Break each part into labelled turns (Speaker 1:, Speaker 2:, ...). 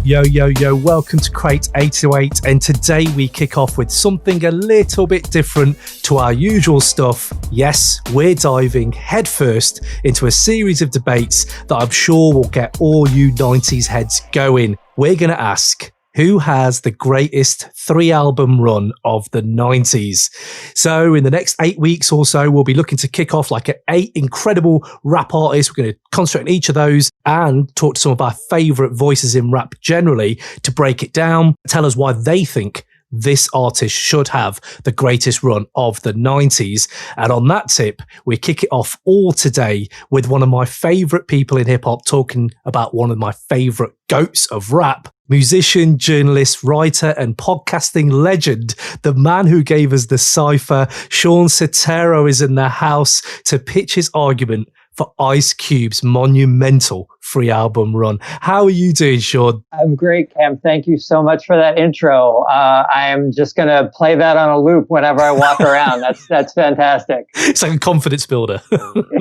Speaker 1: Yo, welcome to Crate 808, and today we kick off with something a little bit different to our usual stuff. Yes, we're diving headfirst into a series of debates that I'm sure will get all you 90s heads going. We're going to ask, who has the greatest 3-album run of the 90s? So in the next 8 weeks or so, we'll be looking to kick off like 8 incredible rap artists. We're going to concentrate on each of those and talk to some of our favourite voices in rap generally to break it down, tell us why they think this artist should have the greatest run of the 90s. And on that tip, we kick it off all today with one of my favourite people in hip-hop talking about one of my favourite goats of rap. Musician, journalist, writer, and podcasting legend, the man who gave us the Cipher, Shawn Setaro, is in the house to pitch his argument for Ice Cube's monumental 3-album run. How are you doing, Shawn?
Speaker 2: I'm great, Cam. Thank you so much for that intro. I am just going to play that on a loop whenever I walk around. That's fantastic.
Speaker 1: It's like a confidence builder.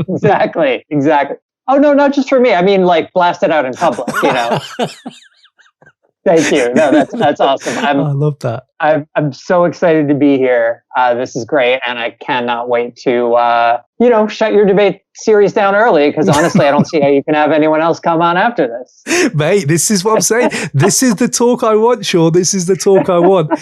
Speaker 2: Exactly. Oh, no, not just for me. I mean, like, blast it out in public, you know. Thank you. No, that's awesome.
Speaker 1: I love that.
Speaker 2: I'm so excited to be here. This is great, and I cannot wait to shut your debate series down early, because honestly, I don't see how you can have anyone else come on after this.
Speaker 1: Mate, this is what I'm saying. This is the talk I want, Shawn. This is the talk I want.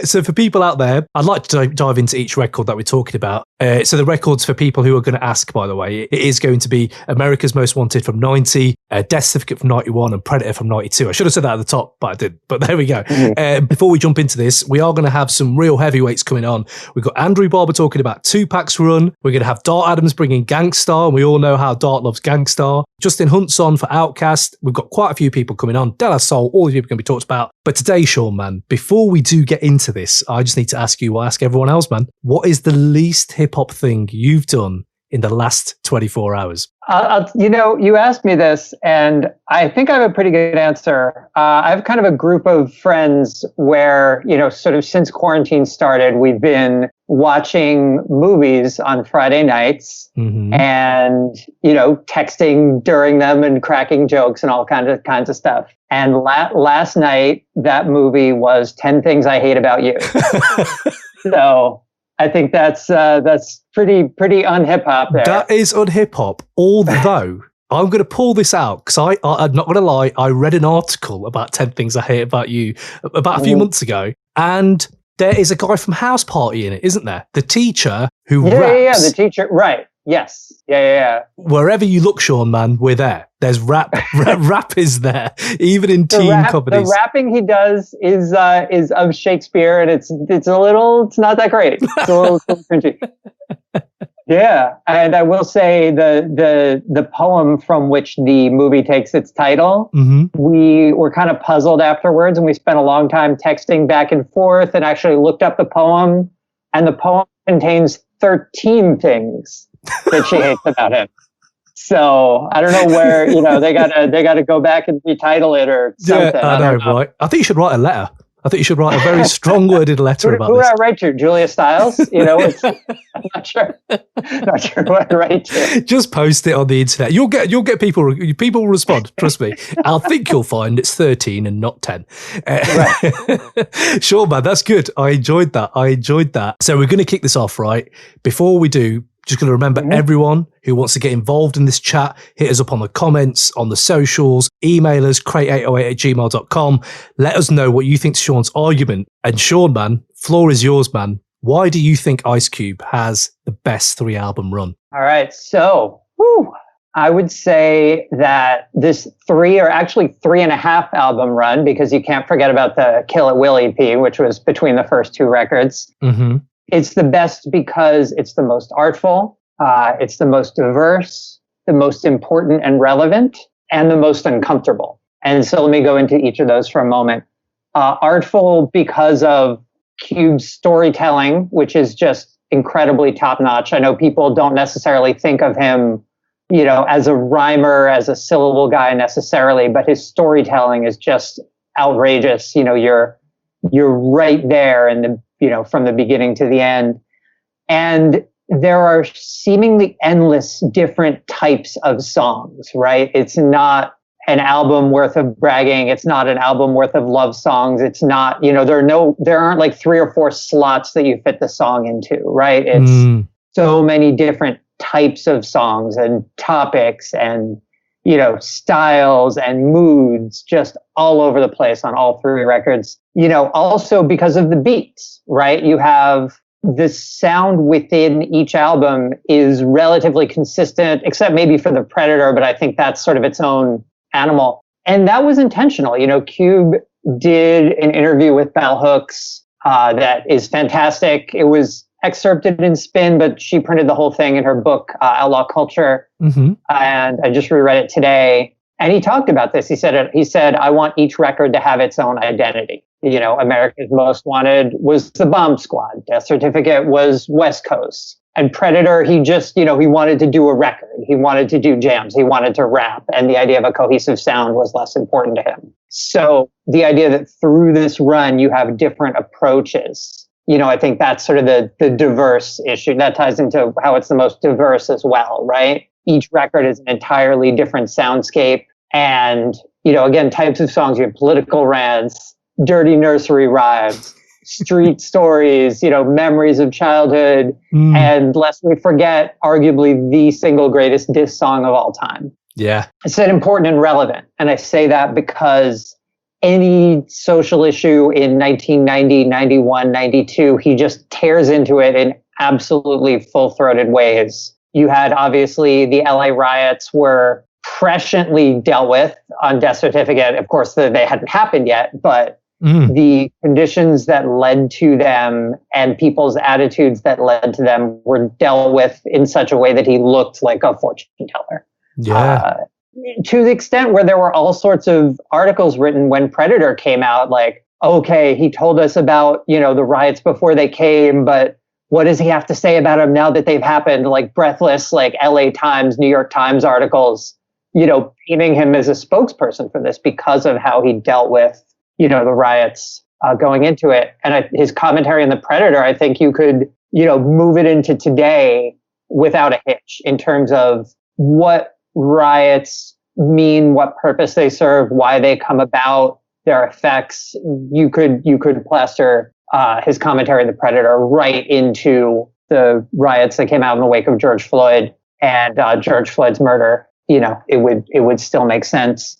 Speaker 1: So for people out there, I'd like to dive into each record that we're talking about. So the records for people who are going to ask, by the way, it is going to be Amerikka's Most Wanted from 90, Death Certificate from 91, and Predator from 92. I should have said that at the top, but I didn't. But there we go. Before we jump into this, we are going to have some real heavyweights coming on. We've got Andrew Barber talking about Tupac's run. We're going to have Dart Adams bringing Gangstar, and we all know how Dart loves Gangstar. Justin Hunte's on for Outkast. We've got quite a few people coming on. De La Soul, all of you are going to be talked about. But today, Shawn, man, before we do get into this, I just need to ask you, ask everyone else, man, what is the least hip-hop thing you've done in the last 24 hours?
Speaker 2: You asked me this, and I think I have a pretty good answer. I have kind of a group of friends where, sort of since quarantine started, we've been watching movies on Friday nights and, texting during them and cracking jokes and all kinds of stuff. And last night, that movie was 10 Things I Hate About You. So I think that's pretty un-hip hop there.
Speaker 1: That is un-hip hop, although I'm going to pull this out because I'm not going to lie, I read an article about 10 Things I Hate About You about a few months ago, and there is a guy from House Party in it, isn't there? The teacher who raps.
Speaker 2: Yeah, the teacher, right. Yes. Yeah.
Speaker 1: Wherever you look, Shawn, man, we're there. There's rap. Rap is there, even in teen comedies.
Speaker 2: The rapping he does is of Shakespeare, and it's not that great. It's a little cringy. Yeah, and I will say the poem from which the movie takes its title, we were kind of puzzled afterwards, and we spent a long time texting back and forth, and actually looked up the poem, and the poem contains 13 things that she hates about him. So I don't know where, they gotta go back and retitle it or something.
Speaker 1: Yeah, I know, right? I think you should write a letter. I think you should write a very strong-worded letter about this.
Speaker 2: Who do I write to? Julia Stiles? I'm not sure. Not sure who I write to.
Speaker 1: Just post it on the internet. You'll get people. People will respond. Trust me. I think you'll find it's 13 and not 10. Right. Sure, man. That's good. I enjoyed that. So we're going to kick this off, right? Before we do, just going to remember everyone who wants to get involved in this chat, hit us up on the comments, on the socials, email us, crate808@gmail.com. Let us know what you think to Shawn's argument. And Shawn, man, floor is yours, man. Why do you think Ice Cube has the best 3-album run?
Speaker 2: All right. So, I would say that this 3.5 album run, because you can't forget about the Kill It Will EP, which was between the first 2 records. It's the best because it's the most artful, it's the most diverse, the most important and relevant, and the most uncomfortable. And so let me go into each of those for a moment. Artful because of Cube's storytelling, which is just incredibly top-notch. I know people don't necessarily think of him, as a rhymer, as a syllable guy necessarily, but his storytelling is just outrageous. You're right there in the from the beginning to the end. And there are seemingly endless different types of songs, right? It's not an album worth of bragging. It's not an album worth of love songs. It's not, there aren't like 3 or 4 slots that you fit the song into, right? It's so many different types of songs and topics and, styles and moods just all over the place on all 3 records. Also because of the beats, right? You have the sound within each album is relatively consistent, except maybe for the Predator, but I think that's sort of its own animal. And that was intentional. Cube did an interview with Bell Hooks that is fantastic. It was excerpted in Spin, but she printed the whole thing in her book, Outlaw Culture. And I just reread it today. And he talked about this. He said, I want each record to have its own identity. America's Most Wanted was the Bomb Squad. Death Certificate was West Coast. And Predator, he just, he wanted to do a record. He wanted to do jams. He wanted to rap. And the idea of a cohesive sound was less important to him. So the idea that through this run, you have different approaches, I think that's sort of the diverse issue. That ties into how it's the most diverse as well, right? Each record is an entirely different soundscape. And, again, types of songs. You have political rants, dirty nursery rhymes, street stories, memories of childhood, and lest we forget, arguably the single greatest diss song of all time.
Speaker 1: Yeah.
Speaker 2: I said important and relevant. And I say that because any social issue in 1990, 91, 92, he just tears into it in absolutely full-throated ways. You had, obviously, the LA riots were presciently dealt with on Death Certificate. Of course, they hadn't happened yet, but the conditions that led to them and people's attitudes that led to them were dealt with in such a way that he looked like a fortune teller.
Speaker 1: Yeah.
Speaker 2: To the extent where there were all sorts of articles written when Predator came out, like, okay, he told us about, the riots before they came, but what does he have to say about them now that they've happened? Like breathless, like LA Times, New York Times articles, painting him as a spokesperson for this because of how he dealt with, the riots going into it. And his commentary on the Predator, I think you could, move it into today without a hitch in terms of what riots mean, what purpose they serve, why they come about, their effects. You could plaster his commentary on the Predator right into the riots that came out in the wake of George Floyd and George Floyd's murder. It would still make sense.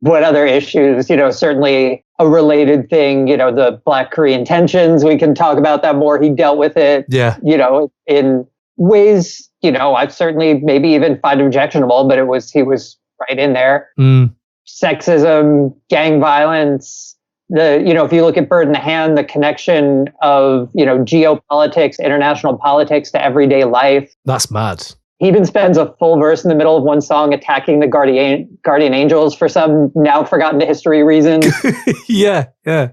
Speaker 2: What other issues? Certainly a related thing. The Black Korean tensions. We can talk about that more. He dealt with it.
Speaker 1: Yeah.
Speaker 2: In ways, I've certainly maybe even find objectionable, but he was right in there. Sexism, gang violence, if you look at Bird in the Hand, the connection of, geopolitics, international politics to everyday life.
Speaker 1: That's mad.
Speaker 2: He even spends a full verse in the middle of one song attacking the guardian angels for some now forgotten to history reason.
Speaker 1: Yeah.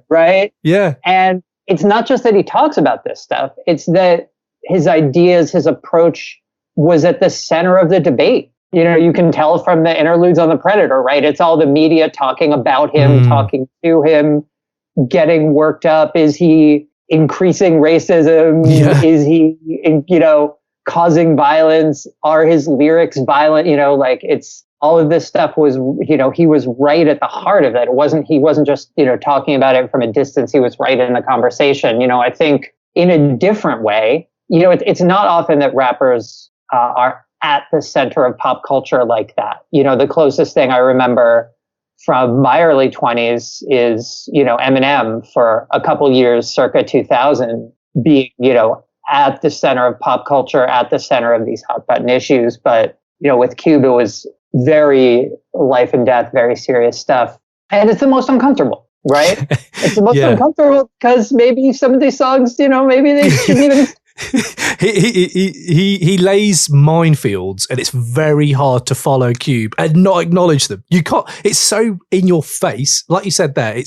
Speaker 2: Right?
Speaker 1: Yeah.
Speaker 2: And it's not just that he talks about this stuff. It's that his ideas, his approach was at the center of the debate. You can tell from the interludes on the Predator, right? It's all the media talking about him, talking to him, getting worked up. Is he increasing racism?
Speaker 1: Yeah.
Speaker 2: Is he, causing violence? Are his lyrics violent? It's all of this stuff was, he was right at the heart of it. He wasn't just, talking about it from a distance. He was right in the conversation. I think in a different way, it's not often that rappers are at the center of pop culture like that. The closest thing I remember from my early 20s is, Eminem for a couple years, circa 2000, being, at the center of pop culture, at the center of these hot button issues. But, with Cube, it was very life and death, very serious stuff. And it's the most uncomfortable, right? It's the most uncomfortable because maybe some of these songs, maybe they shouldn't even...
Speaker 1: he lays minefields, and it's very hard to follow Cube and not acknowledge them. You can't. It's so in your face, like you said there.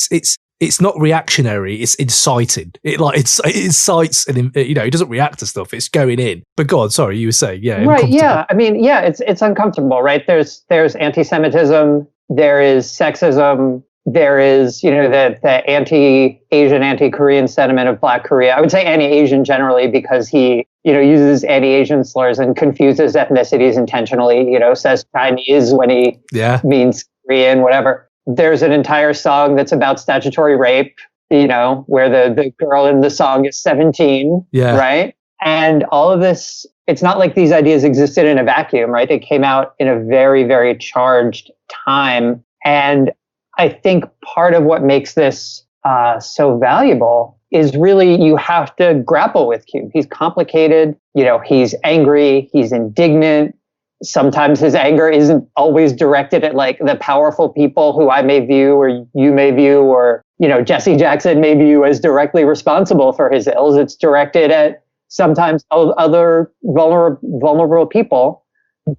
Speaker 1: It's not reactionary. It's inciting. It incites, and he doesn't react to stuff. It's going in. But go on, sorry, you were saying,
Speaker 2: right? Yeah, I mean, it's uncomfortable, right? There's anti-Semitism. There is sexism. there is, the anti-Asian, anti-Korean sentiment of Black Korea. I would say anti-Asian generally because he, uses anti-Asian slurs and confuses ethnicities intentionally, says Chinese when he means Korean, whatever. There's an entire song that's about statutory rape, where the girl in the song is 17, right? And all of this, it's not like these ideas existed in a vacuum, right? They came out in a very, very charged time. And I think part of what makes this so valuable is really you have to grapple with Cube. He's complicated, he's angry, he's indignant. Sometimes his anger isn't always directed at like the powerful people who I may view or you may view or, Jesse Jackson may view as directly responsible for his ills. It's directed at sometimes other vulnerable people.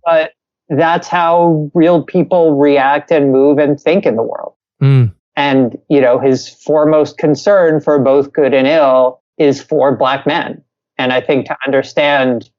Speaker 2: But that's how real people react and move and think in the world. And, his foremost concern for both good and ill is for Black men. And I think to understand,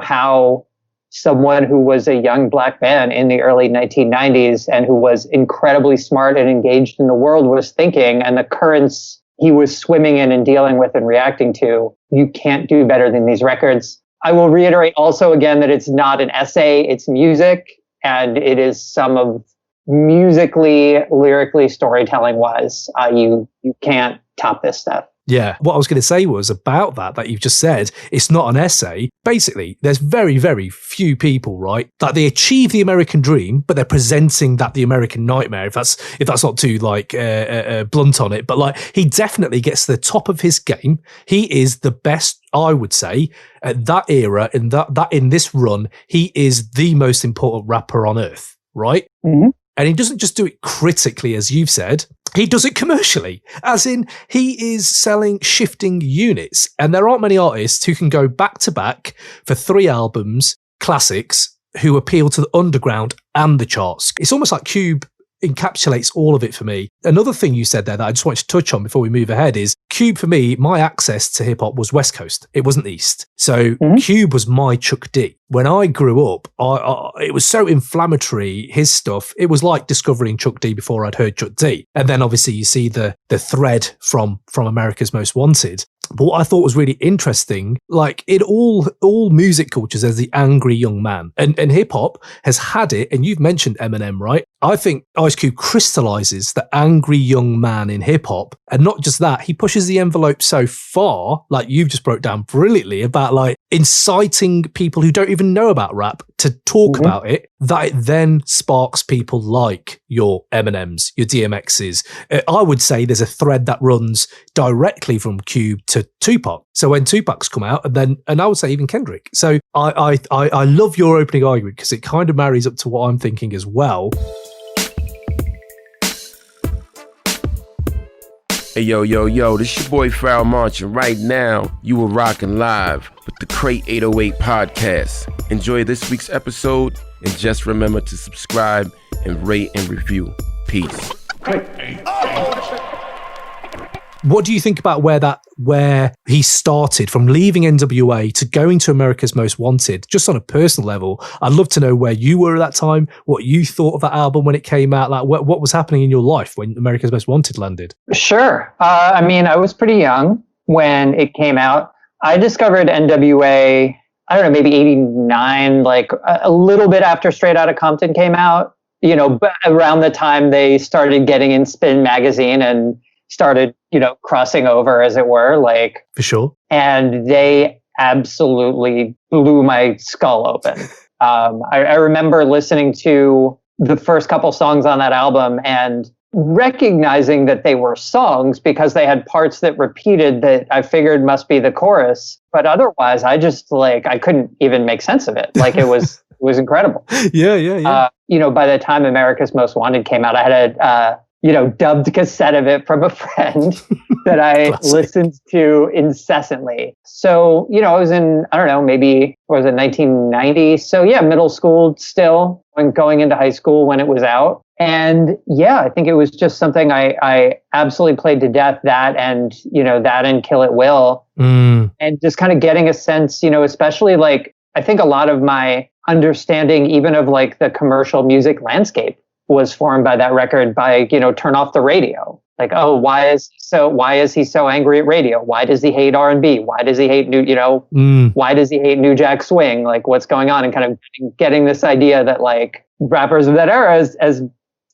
Speaker 2: how someone who was a young Black man in the early 1990s and who was incredibly smart and engaged in the world was thinking and the currents he was swimming in and dealing with and reacting to, you can't do better than these records. I will reiterate also again that it's not an essay, it's music, and it is some of musically, lyrically, storytelling wise, you can't top this stuff.
Speaker 1: Yeah. What I was going to say was about that you've just said, it's not an essay. Basically, there's very, very few people, right, that they achieve the American dream, but they're presenting that the American nightmare, if that's not too blunt on it. But like, he definitely gets to the top of his game. He is the best, I would say, at that era, in this run, he is the most important rapper on earth, right? Mm-hmm. And he doesn't just do it critically, as you've said. He does it commercially, as in he is selling shifting units. And there aren't many artists who can go back to back for 3 albums, classics, who appeal to the underground and the charts. It's almost like Cube encapsulates all of it for me. Another thing you said there that I just wanted to touch on before we move ahead is Cube, for me, my access to hip hop was West Coast. It wasn't East. So Cube was my Chuck D. When I grew up, it was so inflammatory, his stuff. It was like discovering Chuck D before I'd heard Chuck D. And then obviously you see the thread from America's Most Wanted. But what I thought was really interesting, like in all music cultures, there's the angry young man. And hip hop has had it, and you've mentioned Eminem, right? I think Ice Cube crystallizes the angry young man in hip hop. And not just that, he pushes the envelope so far, like you've just broke down brilliantly, about like inciting people who don't even know about rap to talk about it, that it then sparks people like your Eminems, your DMXs. I would say there's a thread that runs directly from Cube to Tupac. So when Tupac's come out, and I would say even Kendrick. So I love your opening argument because it kind of marries up to what I'm thinking as well.
Speaker 3: Hey, yo, this your boy Foul March, and right now, you are rocking live with the Crate 808 podcast. Enjoy this week's episode, and just remember to subscribe and rate and review. Peace.
Speaker 1: What do you think about where he started from leaving NWA to going to America's Most Wanted, just on a personal level? I'd love to know where you were at that time, what you thought of that album when it came out, like what was happening in your life when America's Most Wanted landed?
Speaker 2: Sure. I was pretty young when it came out. I discovered NWA, I don't know, maybe 89, like a little bit after Straight Outta Compton came out, but around the time they started getting in Spin magazine and started, crossing over, as it were, like,
Speaker 1: for sure.
Speaker 2: And they absolutely blew my skull open. I remember listening to the first couple songs on that album and recognizing that they were songs because they had parts that repeated that I figured must be the chorus. But otherwise, I just I couldn't even make sense of it. Like it was incredible.
Speaker 1: Yeah.
Speaker 2: By the time America's Most Wanted came out, I had a dubbed cassette of it from a friend that I listened to incessantly. So, I was in, I don't know, maybe, was it 1990? So yeah, middle school still, and going into high school when it was out. And yeah, I think it was just something I absolutely played to death, that and Kill It Will. And just kind of getting a sense, especially I think a lot of my understanding even of the commercial music landscape was formed by that record by, Turn Off the Radio. Like, oh, why is he so angry at radio? Why does he hate R&B? Why does he hate why does he hate New Jack Swing? Like, what's going on? And kind of getting this idea that like rappers of that era, as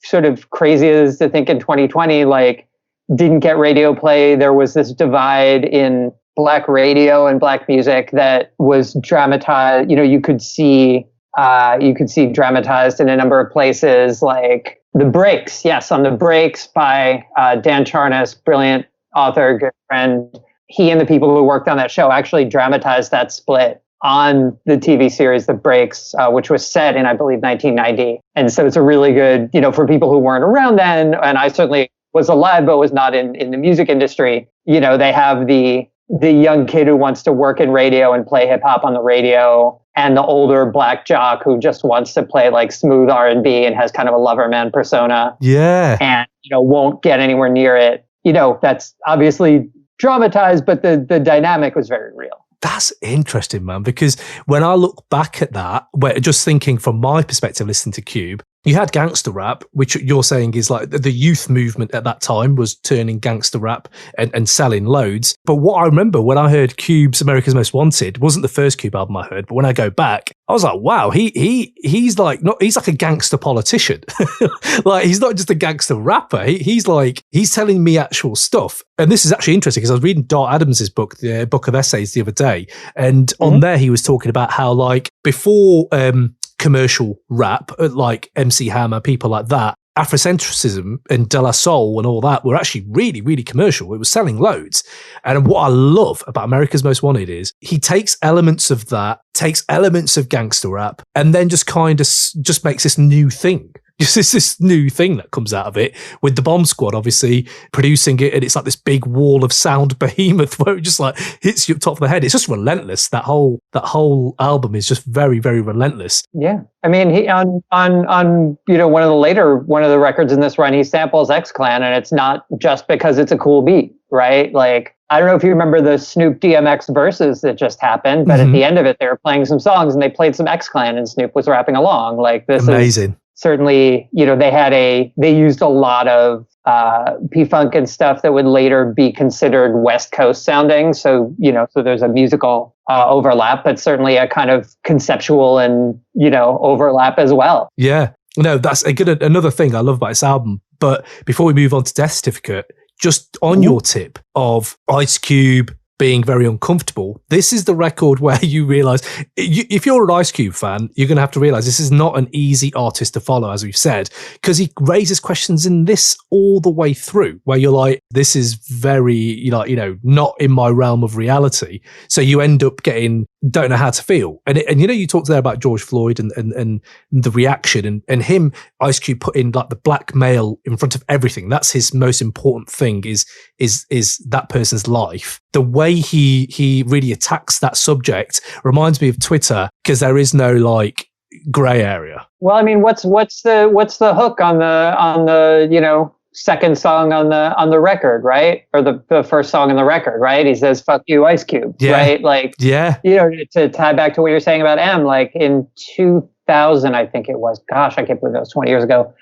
Speaker 2: sort of crazy as to think in 2020, like didn't get radio play. There was this divide in Black radio and Black music that was dramatized. You could see dramatized in a number of places, like The Breaks. Yes, on The Breaks by Dan Charnas, brilliant author, good friend. He and the people who worked on that show actually dramatized that split on the TV series The Breaks, which was set in, I believe, 1990. And so it's a really good, for people who weren't around then, and I certainly was alive but was not in the music industry. They have the young kid who wants to work in radio and play hip hop on the radio, and the older Black jock who just wants to play like smooth R&B and has kind of a lover man persona.
Speaker 1: Yeah.
Speaker 2: And, won't get anywhere near it. That's obviously dramatized, but the dynamic was very real.
Speaker 1: That's interesting, man, because when I look back at that, just thinking from my perspective, listening to Cube, you had gangster rap, which you're saying is like the youth movement at that time was turning gangster rap and selling loads. But what I remember when I heard Cube's America's Most Wanted, wasn't the first Cube album I heard, but when I go back, I was like, wow, he's like a gangster politician. Like he's not just a gangster rapper. He's telling me actual stuff. And this is actually interesting because I was reading Dart Adams's book, the book of essays, the other day, and on there he was talking about how like before commercial rap, like MC Hammer, people like that, Afrocentrism and De La Soul and all that were actually really, really commercial. It was selling loads. And what I love about America's Most Wanted is he takes elements of that, takes elements of gangster rap, and then just kind of just makes this new thing. Just this new thing that comes out of it, with the Bomb Squad obviously producing it, and it's like this big wall of sound behemoth where it just like hits you up top of the head. It's just relentless. That whole album is just very, very relentless.
Speaker 2: Yeah, I mean, he on one of the records in this run, he samples X-Clan, and it's not just because it's a cool beat, right? Like, I don't know if you remember the Snoop DMX verses that just happened, but at the end of it, they were playing some songs and they played some X-Clan, and Snoop was rapping along. Like, this
Speaker 1: amazing.
Speaker 2: Certainly, they used a lot of P-Funk and stuff that would later be considered West Coast sounding. So, so there's a musical overlap, but certainly a kind of conceptual and, overlap as well.
Speaker 1: Yeah. No, that's another thing I love about this album. But before we move on to Death Certificate, just on your tip of Ice Cube being very uncomfortable, this is the record where you realize, if you're an Ice Cube fan, you're going to have to realize this is not an easy artist to follow, as we've said, because he raises questions in this all the way through, where you're like, this is very, not in my realm of reality. So you end up don't know how to feel. And you talked there about George Floyd and the reaction and him, Ice Cube put in like the black male in front of everything. That's his most important thing is that person's life. The way he really attacks that subject reminds me of Twitter, because there is no like gray area. Well,
Speaker 2: I mean, what's the hook on the second song on the record, right? Or the first song on the record, right? He says, "Fuck you, Ice Cube," right? Like, yeah, to tie back to what you're saying about M, like in 2000, I think it was. Gosh, I can't believe that was 20 years ago.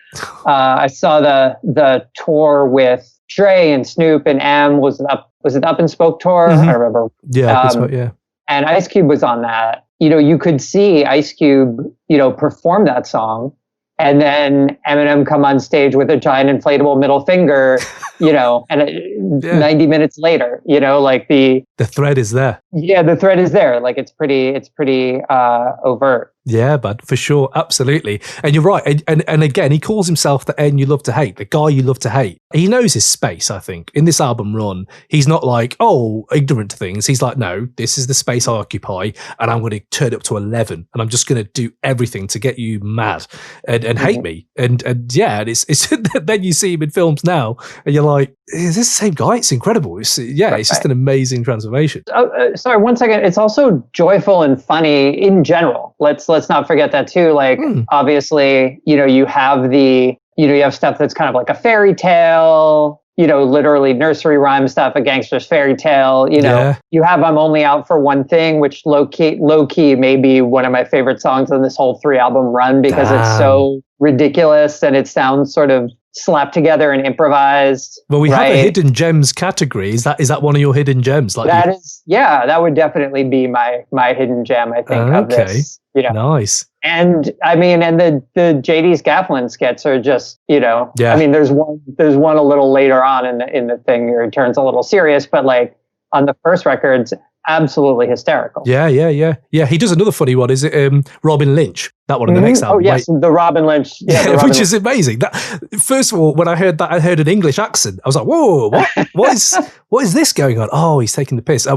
Speaker 2: I saw the tour with Dre and Snoop and M. Was it Up and Spoke tour?
Speaker 1: Mm-hmm.
Speaker 2: I remember.
Speaker 1: Yeah, yeah.
Speaker 2: And Ice Cube was on that. You could see Ice Cube, perform that song. And then Eminem come on stage with a giant inflatable middle finger, and 90 minutes later, like the
Speaker 1: thread is there.
Speaker 2: Yeah, the thread is there. Like it's pretty overt.
Speaker 1: Yeah, bud, for sure. Absolutely. And you're right. And again, he calls himself the N you love to hate, the guy you love to hate. He knows his space, I think. In this album run, he's not like, ignorant to things. He's like, no, this is the space I occupy, and I'm going to turn it up to 11, and I'm just going to do everything to get you mad and hate me. And it's then you see him in films now, and you're like, is this the same guy? It's incredible. It's just an amazing transformation.
Speaker 2: Sorry, 1 second. It's also joyful and funny in general. Let's not forget that too. Like, obviously, you have you have stuff that's kind of like a fairy tale, literally nursery rhyme stuff, A Gangster's Fairy Tale. You have I'm Only Out for One Thing, which low key may be one of my favorite songs on this whole 3-album run because it's so ridiculous and it sounds sort of slapped together and improvised.
Speaker 1: Well, we have a hidden gems category. Is that one of your hidden gems?
Speaker 2: That would definitely be my hidden gem, I think, of this.
Speaker 1: Nice.
Speaker 2: And I mean, and the JD's Gafflin skits are just, I mean, there's one a little later on in the thing where he turns a little serious, but like on the first record, it's absolutely hysterical.
Speaker 1: Yeah. He does another funny one. Is it Robin Lynch? That one in the next album.
Speaker 2: Oh yes, the Robin Lynch.
Speaker 1: Which is amazing. That, first of all, when I heard that, I heard an English accent. I was like, whoa, what is this going on? Oh, he's taking the piss. I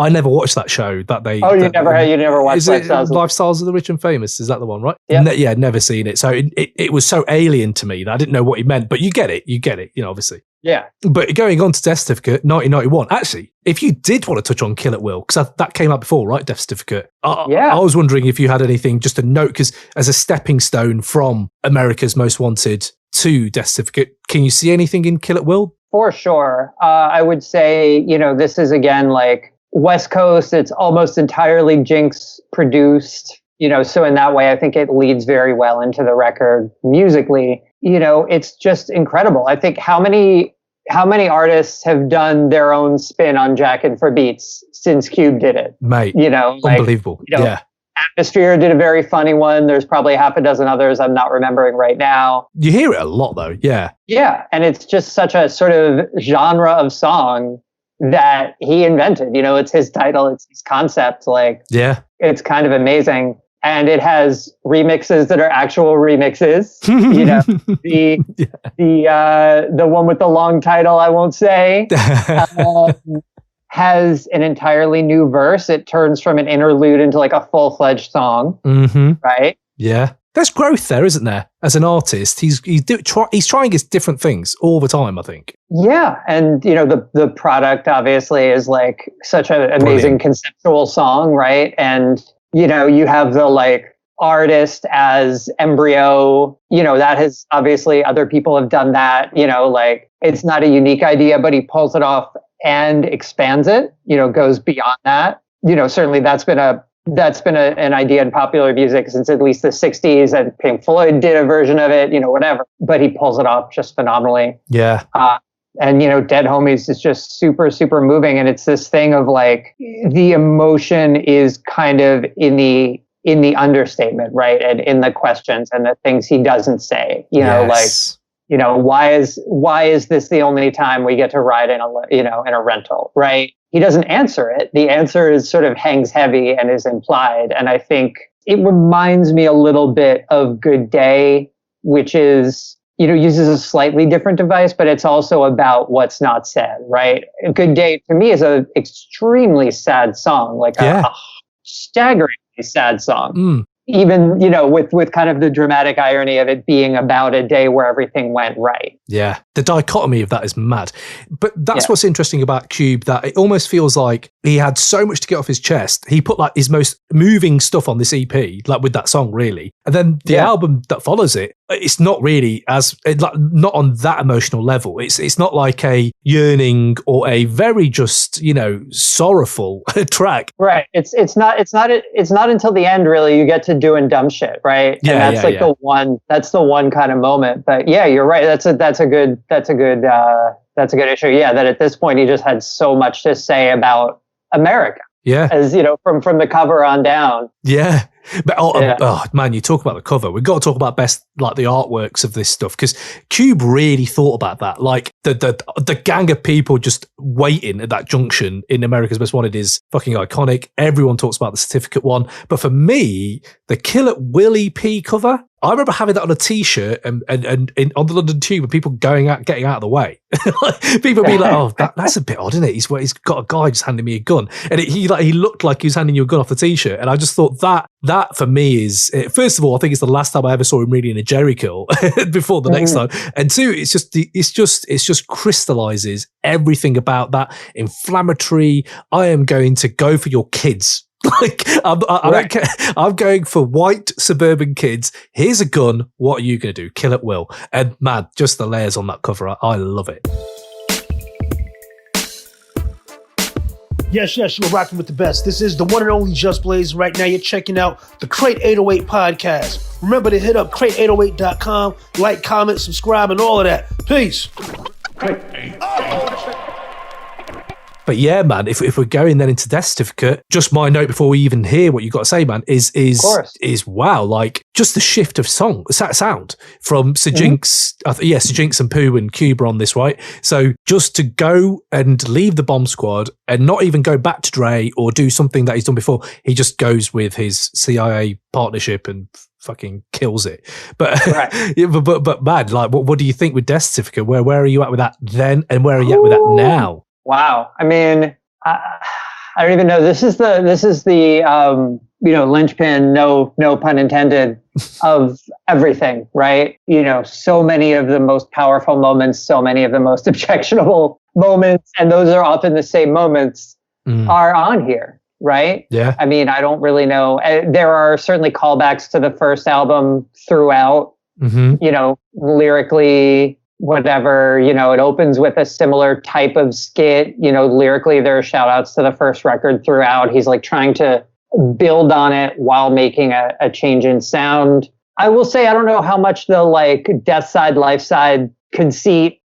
Speaker 1: never watched that show that they.
Speaker 2: Oh, you never watched
Speaker 1: Lifestyles of the Rich and Famous? Is that the one, right?
Speaker 2: Yeah.
Speaker 1: Never seen it. So it was so alien to me that I didn't know what he meant. But you get it, obviously.
Speaker 2: Yeah.
Speaker 1: But going on to Death Certificate, 1991. Actually, if you did want to touch on Kill at Will, because that came out before, right? Death Certificate. I was wondering if you had anything just to note, because as a stepping stone from America's Most Wanted to Death Certificate, can you see anything in Kill at Will?
Speaker 2: For sure. I would say, this is again like West Coast. It's almost entirely Jinx produced, so in that way, I think it leads very well into the record musically. It's just incredible. I think how many artists have done their own spin on Jackin' for Beats since Cube did it?
Speaker 1: Mate, unbelievable.
Speaker 2: Atmosphere did a very funny one. There's probably half a dozen others I'm not remembering right now.
Speaker 1: You hear it a lot though, yeah.
Speaker 2: Yeah, and it's just such a sort of genre of song that he invented. It's his title, it's his concept. It's kind of amazing. And it has remixes that are actual remixes. The one with the long title, I won't say, has an entirely new verse. It turns from an interlude into like a full-fledged song, right?
Speaker 1: Yeah, there's growth there, isn't there? As an artist, he's trying his different things all the time, I think.
Speaker 2: Yeah, and the product obviously is like such an amazing conceptual song, right? And you have the like artist as embryo, that has obviously other people have done that, like it's not a unique idea, but he pulls it off and expands it, goes beyond that. Certainly that's been an idea in popular music since at least the 60s, and Pink Floyd did a version of it, whatever, but he pulls it off just phenomenally.
Speaker 1: Yeah.
Speaker 2: And, Dead Homies is just super, super moving. And it's this thing of like, the emotion is kind of in the understatement, right? And in the questions and the things he doesn't say, why is this the only time we get to ride in a rental, right? He doesn't answer it. The answer is sort of hangs heavy and is implied. And I think it reminds me a little bit of Good Day, which is, uses a slightly different device, but it's also about what's not said, right? Good Day to me is an extremely sad song, like a staggeringly sad song. Even, with kind of the dramatic irony of it being about a day where everything went right.
Speaker 1: Yeah, the dichotomy of that is mad. But that's what's interesting about Cube, that it almost feels like he had so much to get off his chest. He put like his most moving stuff on this EP, like with that song, really. And then the album that follows it, it's not really not on that emotional level. It's not like a yearning or a very just, sorrowful track.
Speaker 2: Right. It's not until the end, really, you get to doing dumb shit, right?
Speaker 1: Yeah,
Speaker 2: and that's the one kind of moment. But yeah, you're right. That's a good issue. Yeah, that at this point he just had so much to say about Amerikkka.
Speaker 1: Yeah.
Speaker 2: As from the cover on down.
Speaker 1: Yeah. But man, you talk about the cover. We've got to talk about best, like the artworks of this stuff, because Cube really thought about that. Like the gang of people just waiting at that junction in America's Most Wanted is fucking iconic. Everyone talks about the certificate one, but for me, the Kill at Will EP cover, I remember having that on a T-shirt and on the London Tube, and people getting out of the way. People being like, "Oh, that's a bit odd, isn't it?" He's got a guy just handing me a gun, and he looked like he was handing you a gun off the T-shirt, and I just thought that for me is, first of all, I think it's the last time I ever saw him really in a Jerry curl before the next time, and two, it just crystallizes everything about that inflammatory. I am going to go for your kids. Like, I don't care. I'm going for white suburban kids. Here's a gun. What are you going to do? Kill at will. And man, just the layers on that cover. I love it.
Speaker 4: Yes, you're rocking with the best. This is the one and only Just Blaze. Right now, you're checking out the Crate 808 podcast. Remember to hit up crate808.com, like, comment, subscribe, and all of that. Peace.
Speaker 1: But yeah, man, if we're going then into Death Certificate, just my note before we even hear what you got to say, man, is wow, like just the shift of sound from Sir Jinx, Sir Jinx and Pooh and Cuba on this, right? So just to go and leave the Bomb Squad and not even go back to Dre or do something that he's done before, he just goes with his CIA partnership and fucking kills it. But right. but man, like what do you think with Death Certificate? Where are you at with that then, and where are you at with that now?
Speaker 2: Wow. I mean, I don't even know. This is the linchpin, no pun intended, of everything, right? So many of the most powerful moments, so many of the most objectionable moments, and those are often the same moments, are on here, right? Yeah. I mean, I don't really know. There are certainly callbacks to the first album throughout, lyrically, whatever, it opens with a similar type of skit, lyrically there are shout outs to the first record throughout. He's like trying to build on it while making a change in sound. I will say, I don't know how much the like Death Side, Life Side conceit,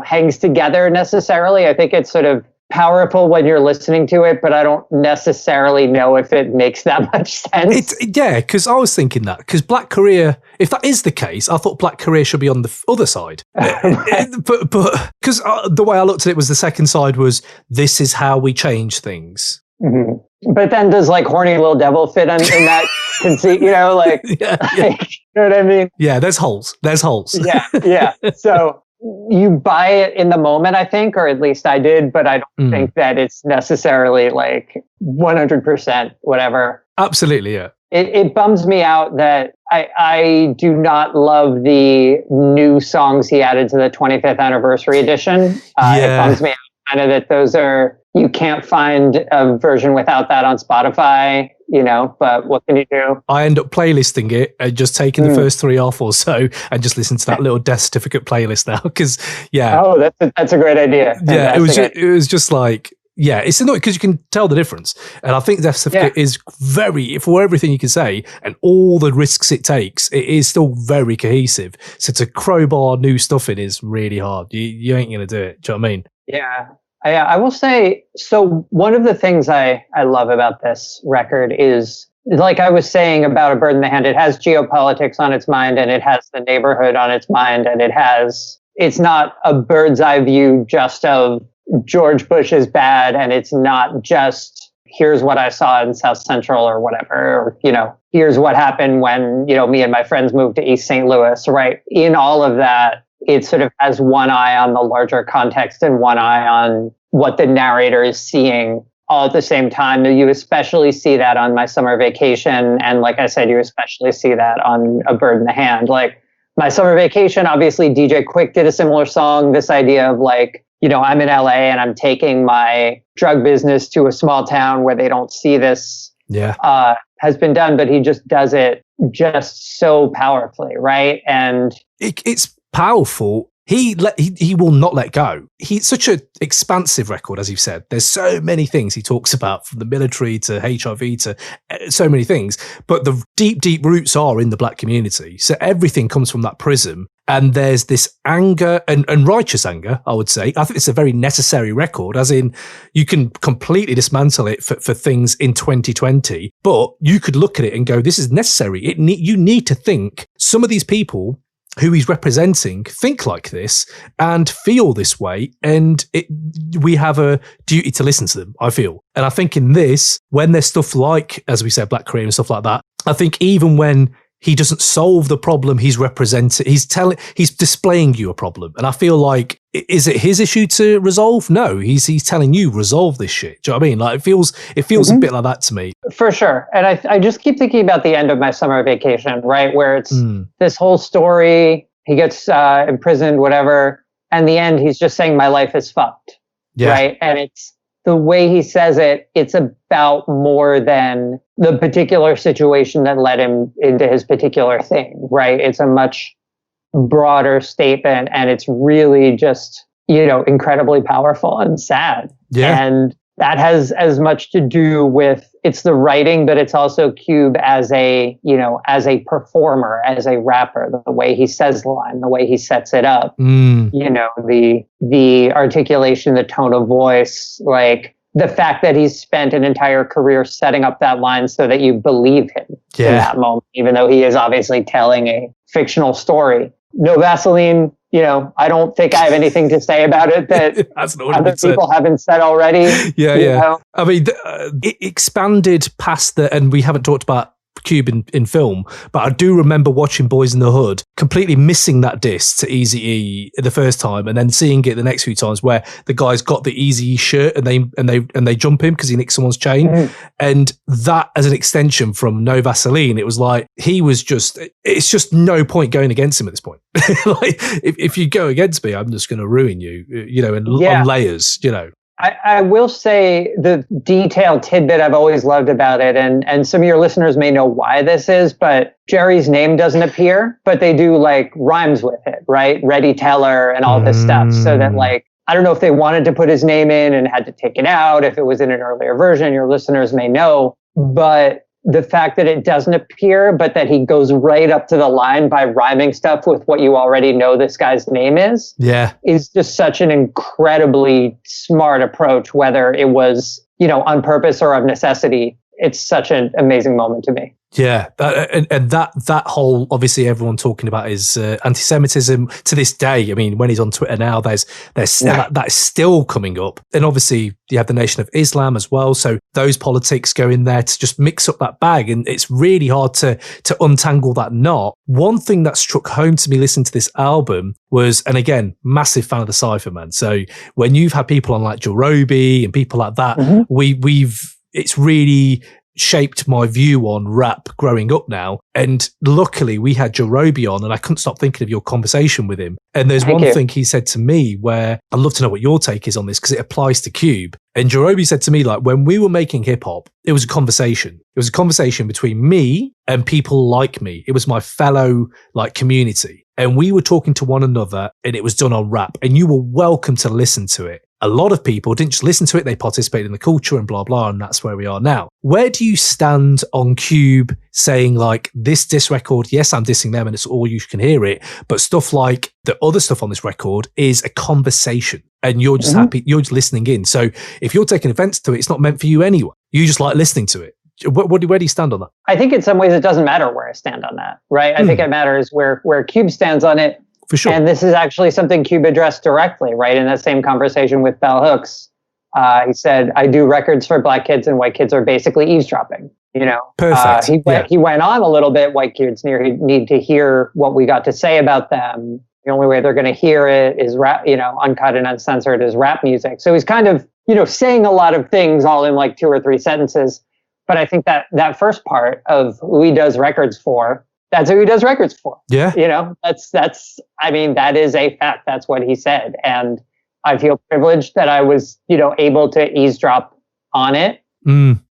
Speaker 2: hangs together necessarily. I think it's sort of powerful when you're listening to it, but I don't necessarily know if it makes that much sense.
Speaker 1: Because I was thinking that, because Black Korea, if that is the case, I thought Black Korea should be on the other side. Right. But because the way I looked at it was the second side was, this is how we change things.
Speaker 2: Mm-hmm. But then does like Horny Little Devil fit in that conceit, like, you know what I mean?
Speaker 1: Yeah, there's holes.
Speaker 2: Yeah. So you buy it in the moment, I think, or at least I did, but I don't think that it's necessarily like 100% whatever.
Speaker 1: Absolutely, yeah.
Speaker 2: It bums me out that I do not love the new songs he added to the 25th anniversary edition. It bums me out kind of that those are, you can't find a version without that on Spotify, but what can you do?
Speaker 1: I end up playlisting it and just taking the first three off or so and just listen to that little Death Certificate playlist now. Because,
Speaker 2: Oh, that's a great idea.
Speaker 1: Yeah, it was just like, it's annoying because you can tell the difference. And I think Death Certificate is for everything you can say and all the risks it takes, it is still very cohesive. So to crowbar new stuff in is really hard. You ain't going to do it. Do you know what I mean?
Speaker 2: Yeah. I will say, so one of the things I love about this record is, like I was saying about A Bird in the Hand, it has geopolitics on its mind and it has the neighborhood on its mind, and it's not a bird's eye view just of George Bush is bad, and it's not just here's what I saw in South Central or whatever, or, here's what happened when, me and my friends moved to East St. Louis, right? In all of that, it sort of has one eye on the larger context and one eye on what the narrator is seeing all at the same time. You especially see that on My Summer Vacation. And like I said, you especially see that on A Bird in the Hand. Like My Summer Vacation, obviously DJ Quick did a similar song. This idea of like, I'm in LA and I'm taking my drug business to a small town where they don't see this has been done, but he just does it just so powerfully, right? And
Speaker 1: it's powerful. He will not let go. He's such an expansive record, as you've said. There's so many things he talks about, from the military to HIV to so many things. But the deep, deep roots are in the black community. So everything comes from that prism. And there's this anger and righteous anger, I would say. I think it's a very necessary record, as in you can completely dismantle it for things in 2020. But you could look at it and go, this is necessary. You need to think some of these people who he's representing think like this and feel this way, and we have a duty to listen to them, I feel. And I think in this, when there's stuff like, as we said, Black Korea and stuff like that, I think even when he doesn't solve the problem he's representing, he's displaying you a problem. And I feel like, is it his issue to resolve? No, he's telling you, resolve this shit. Do you know what I mean? Like it feels a bit like that to me.
Speaker 2: For sure. And I just keep thinking about the end of My Summer Vacation, right? Where it's this whole story, he gets imprisoned, whatever. And the end, he's just saying, my life is fucked. Yeah. Right. And it's the way he says it, it's about more than the particular situation that led him into his particular thing, right? It's a much broader statement, and it's really just, incredibly powerful and sad. Yeah. And that has as much to do with, it's the writing, but it's also Cube as a, as a performer, as a rapper, the way he says the line, the way he sets it up, the articulation, the tone of voice, like the fact that he's spent an entire career setting up that line so that you believe him in that moment, even though he is obviously telling a fictional story. No Vaseline, I don't think I have anything to say about it that other people haven't said already.
Speaker 1: Yeah. I mean, it expanded past and we haven't talked about Cube in film, but I do remember watching Boys in the Hood, completely missing that diss to Eazy-E the first time, and then seeing it the next few times where the guy's got the Eazy-E shirt and they jump him because he nicked someone's chain, and that as an extension from No Vaseline, it was like it's just no point going against him at this point. Like if you go against me, I'm just going to ruin you, on layers,
Speaker 2: I will say the detailed tidbit I've always loved about it, and some of your listeners may know why this is, but Jerry's name doesn't appear, but they do like rhymes with it, right? Ready Teller and all this stuff. So that like, I don't know if they wanted to put his name in and had to take it out, if it was in an earlier version, your listeners may know, but the fact that it doesn't appear, but that he goes right up to the line by rhyming stuff with what you already know this guy's name is just such an incredibly smart approach, whether it was, on purpose or of necessity. It's such an amazing moment to me.
Speaker 1: Yeah, that whole, obviously everyone talking about his anti-Semitism to this day. I mean, when he's on Twitter now, there's that is still coming up, and obviously you have the Nation of Islam as well. So those politics go in there to just mix up that bag, and it's really hard to untangle that knot. One thing that struck home to me listening to this album was, and again, massive fan of the Cipher, man. So when you've had people on like Jarobi and people like that, it's really shaped my view on rap growing up now. And luckily we had Jarobi on, and I couldn't stop thinking of your conversation with him. And there's one thing he said to me where I'd love to know what your take is on this, because it applies to Cube. And Jarobi said to me, like, when we were making hip hop, it was a conversation. It was a conversation between me and people like me. It was my fellow like community. And we were talking to one another, and it was done on rap, and you were welcome to listen to it. A lot of people didn't just listen to it, they participated in the culture and blah, blah, and that's where we are now. Where do you stand on Cube saying like, this diss record, yes, I'm dissing them and it's all you can hear it, but stuff like the other stuff on this record is a conversation and you're just happy, you're just listening in. So if you're taking offense to it, it's not meant for you anyway. You just like listening to it. Where do you stand on that?
Speaker 2: I think in some ways it doesn't matter where I stand on that, right? I think it matters where Cube stands on it.
Speaker 1: For sure.
Speaker 2: And this is actually something Cube addressed directly, right? In that same conversation with Bell Hooks, he said, I do records for black kids and white kids are basically eavesdropping,
Speaker 1: Perfect.
Speaker 2: He went on a little bit, white kids need to hear what we got to say about them. The only way they're going to hear it is rap, uncut and uncensored is rap music. So he's kind of, saying a lot of things all in like 2 or 3 sentences. But I think that first part of who he does records for, that's who he does records for.
Speaker 1: Yeah.
Speaker 2: That is a fact. That's what he said. And I feel privileged that I was, able to eavesdrop on it.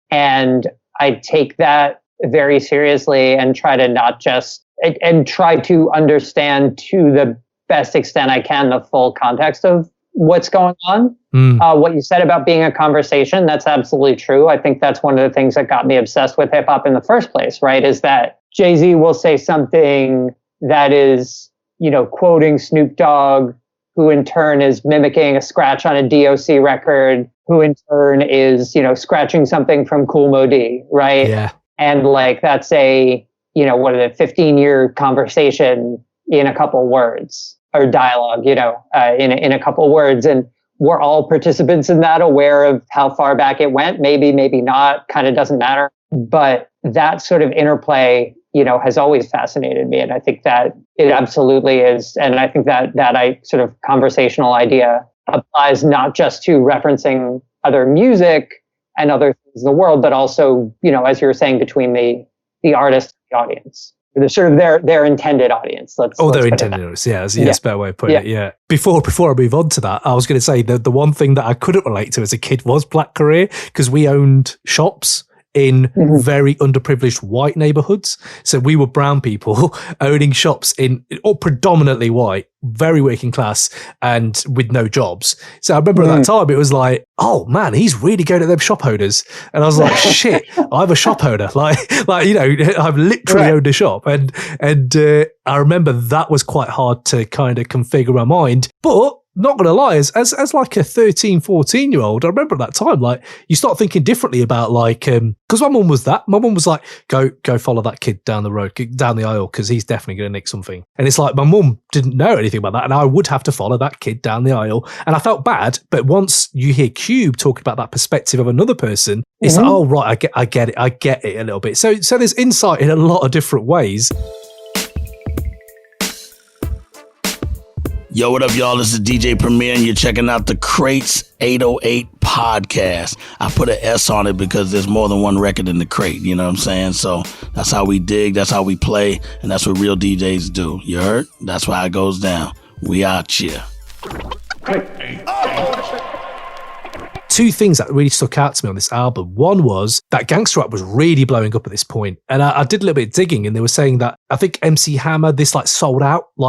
Speaker 2: And I take that very seriously and try to not just, and try to understand to the best extent I can the full context of what's going on. What you said about being a conversation, that's absolutely true. I think that's one of the things that got me obsessed with hip hop in the first place, right? Is that Jay-Z will say something that is, quoting Snoop Dogg, who in turn is mimicking a scratch on a DOC record, who in turn is, scratching something from Kool Moe Dee, right?
Speaker 1: Yeah.
Speaker 2: And like, that's a, 15-year conversation in a couple words, or dialogue, in a couple words. And we're all participants in that, aware of how far back it went. Maybe not, kind of doesn't matter. But that sort of interplay, has always fascinated me. And I think that it absolutely is. And I think that I sort of conversational idea applies not just to referencing other music and other things in the world, but also, as you were saying, between the artist and the audience. They're sort of their intended audience.
Speaker 1: Their intended audience. Yeah, that's a better way of putting it. Yeah. Before I move on to that, I was going to say the one thing that I couldn't relate to as a kid was Black Career, because we owned shops in very underprivileged white neighborhoods. So we were brown people owning shops or predominantly white, very working class and with no jobs. So I remember at that time, it was like, oh man, he's really going at them shop owners. And I was like, shit, I'm a shop owner. Like, I've literally owned a shop. And I remember that was quite hard to kind of configure my mind, but not going to lie, as like a 13, 14 year old, I remember at that time, like you start thinking differently about like, cause my mum was like, go follow that kid down the road, down the aisle. Cause he's definitely going to nick something. And it's like, my mum didn't know anything about that. And I would have to follow that kid down the aisle. And I felt bad. But once you hear Cube talking about that perspective of another person, it's like, oh, right. I get it a little bit. So there's insight in a lot of different ways.
Speaker 5: Yo, what up, y'all? This is DJ Premier, and you're checking out the Crates 808 podcast. I put an S on it because there's more than one record in the crate, you know what I'm saying? So that's how we dig, that's how we play, and that's what real DJs do. You heard? That's why it goes down. We out here.
Speaker 1: Two things that really stuck out to me on this album. One was that gangster rap was really blowing up at this point. And I did a little bit of digging, and they were saying that I think MC Hammer, this like outsold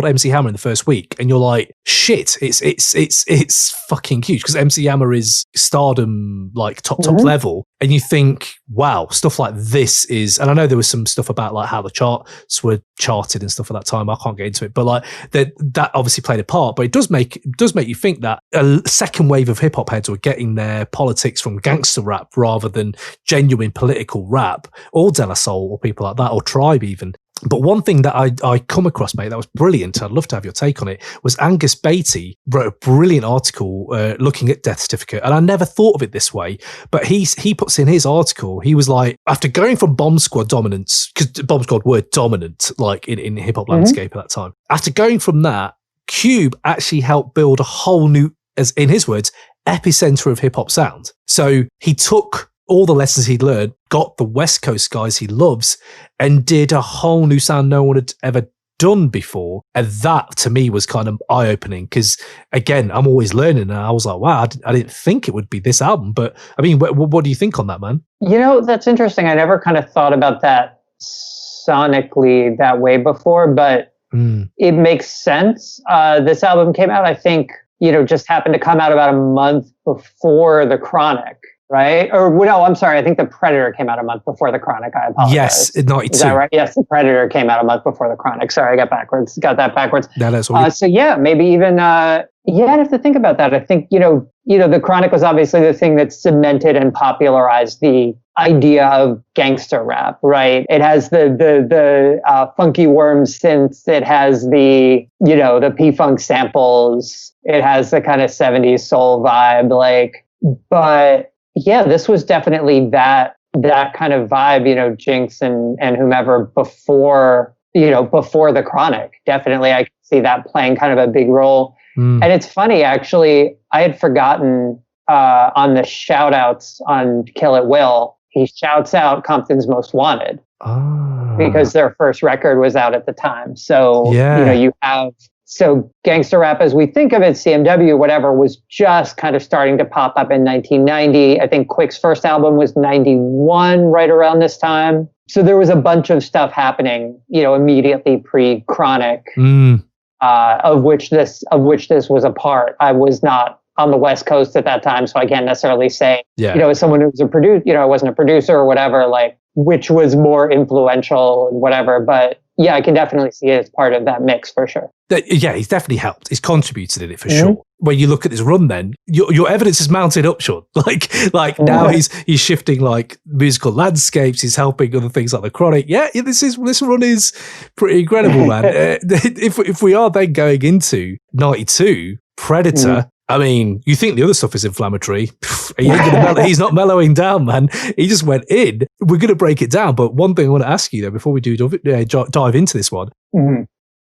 Speaker 1: MC Hammer in the first week. And you're like, shit, it's fucking huge, because MC Hammer is stardom, like top level. And you think, wow, stuff like this is, and I know there was some stuff about like how the charts were charted and stuff at that time. I can't get into it, but like that obviously played a part. But it does make you think that a second wave of hip hop heads were getting their politics from gangster rap rather than genuine political rap, or De La Soul, or people like that, or Tribe even. But one thing that I come across, mate, that was brilliant, I'd love to have your take on it, was Angus Beattie wrote a brilliant article looking at Death Certificate. And I never thought of it this way, but he puts in his article, he was like, after going from Bomb Squad dominance, because Bomb Squad were dominant, like in hip-hop landscape at that time. After going from that, Cube actually helped build a whole new, as in his words, epicenter of hip-hop sound. So he took all the lessons he'd learned, got the West Coast guys he loves, and did a whole new sound no one had ever done before. And that to me was kind of eye-opening, because again, I'm always learning, and I was like, wow, I didn't think it would be this album. But I mean, what do you think on that, man? You know, that's interesting. I never kind of thought about that sonically that way before, but it makes sense. This album came out, I think, just happened to come out about a month before The Chronic. Right? Or no, I'm sorry. I think The Predator came out a month before The Chronic. I apologize. Yes, 92. Is that right? Yes, The Predator came out a month before The Chronic. Sorry, I got that backwards. No, that's all so yeah, maybe even I'd have to think about that. I think The Chronic was obviously the thing that cemented and popularized the idea of gangster rap. Right? It has the funky worm synths. It has the the P-Funk samples. It has the kind of 70s soul vibe. But yeah, this was definitely that kind of vibe, Jinx and whomever before The Chronic. Definitely, I can see that playing kind of a big role. And it's funny, actually, I had forgotten on the shout outs on Kill It Will, he shouts out Compton's Most Wanted because their first record was out at the time. So, you have... So gangster rap, as we think of it, CMW, whatever, was just kind of starting to pop up in 1990. I think Quick's first album was 91, right around this time. So there was a bunch of stuff happening, immediately pre-Chronic, of which this was a part. I was not on the West Coast at that time, so I can't necessarily say, as someone who was a producer, I wasn't a producer or whatever, which was more influential and whatever, but yeah, I can definitely see it as part of that mix for sure. Yeah, he's definitely helped. He's contributed in it for sure. When you look at this run, then your evidence is mounted up, Shawn. Now he's shifting musical landscapes. He's helping other things like The Chronic. Yeah, this run is pretty incredible, man. If we are then going into 92, Predator. I mean, you think the other stuff is inflammatory. He's not mellowing down, man. He just went in. We're going to break it down. But one thing I want to ask you, though, before we do dive into this one,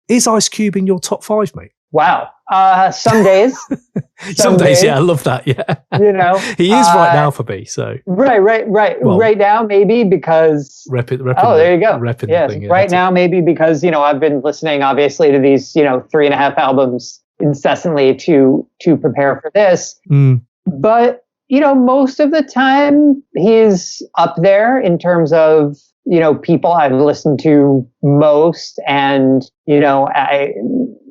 Speaker 1: is Ice Cube in your top 5, mate? Wow. Some days. Some days, yeah. I love that, yeah. He is right now for me, so. Right. Well, right now, maybe because... there you go. Yes, right now, maybe because, I've been listening, obviously, to these, 3.5 albums incessantly to prepare for this. But
Speaker 2: most of the time he's up there in terms of, people I've listened to most. And, I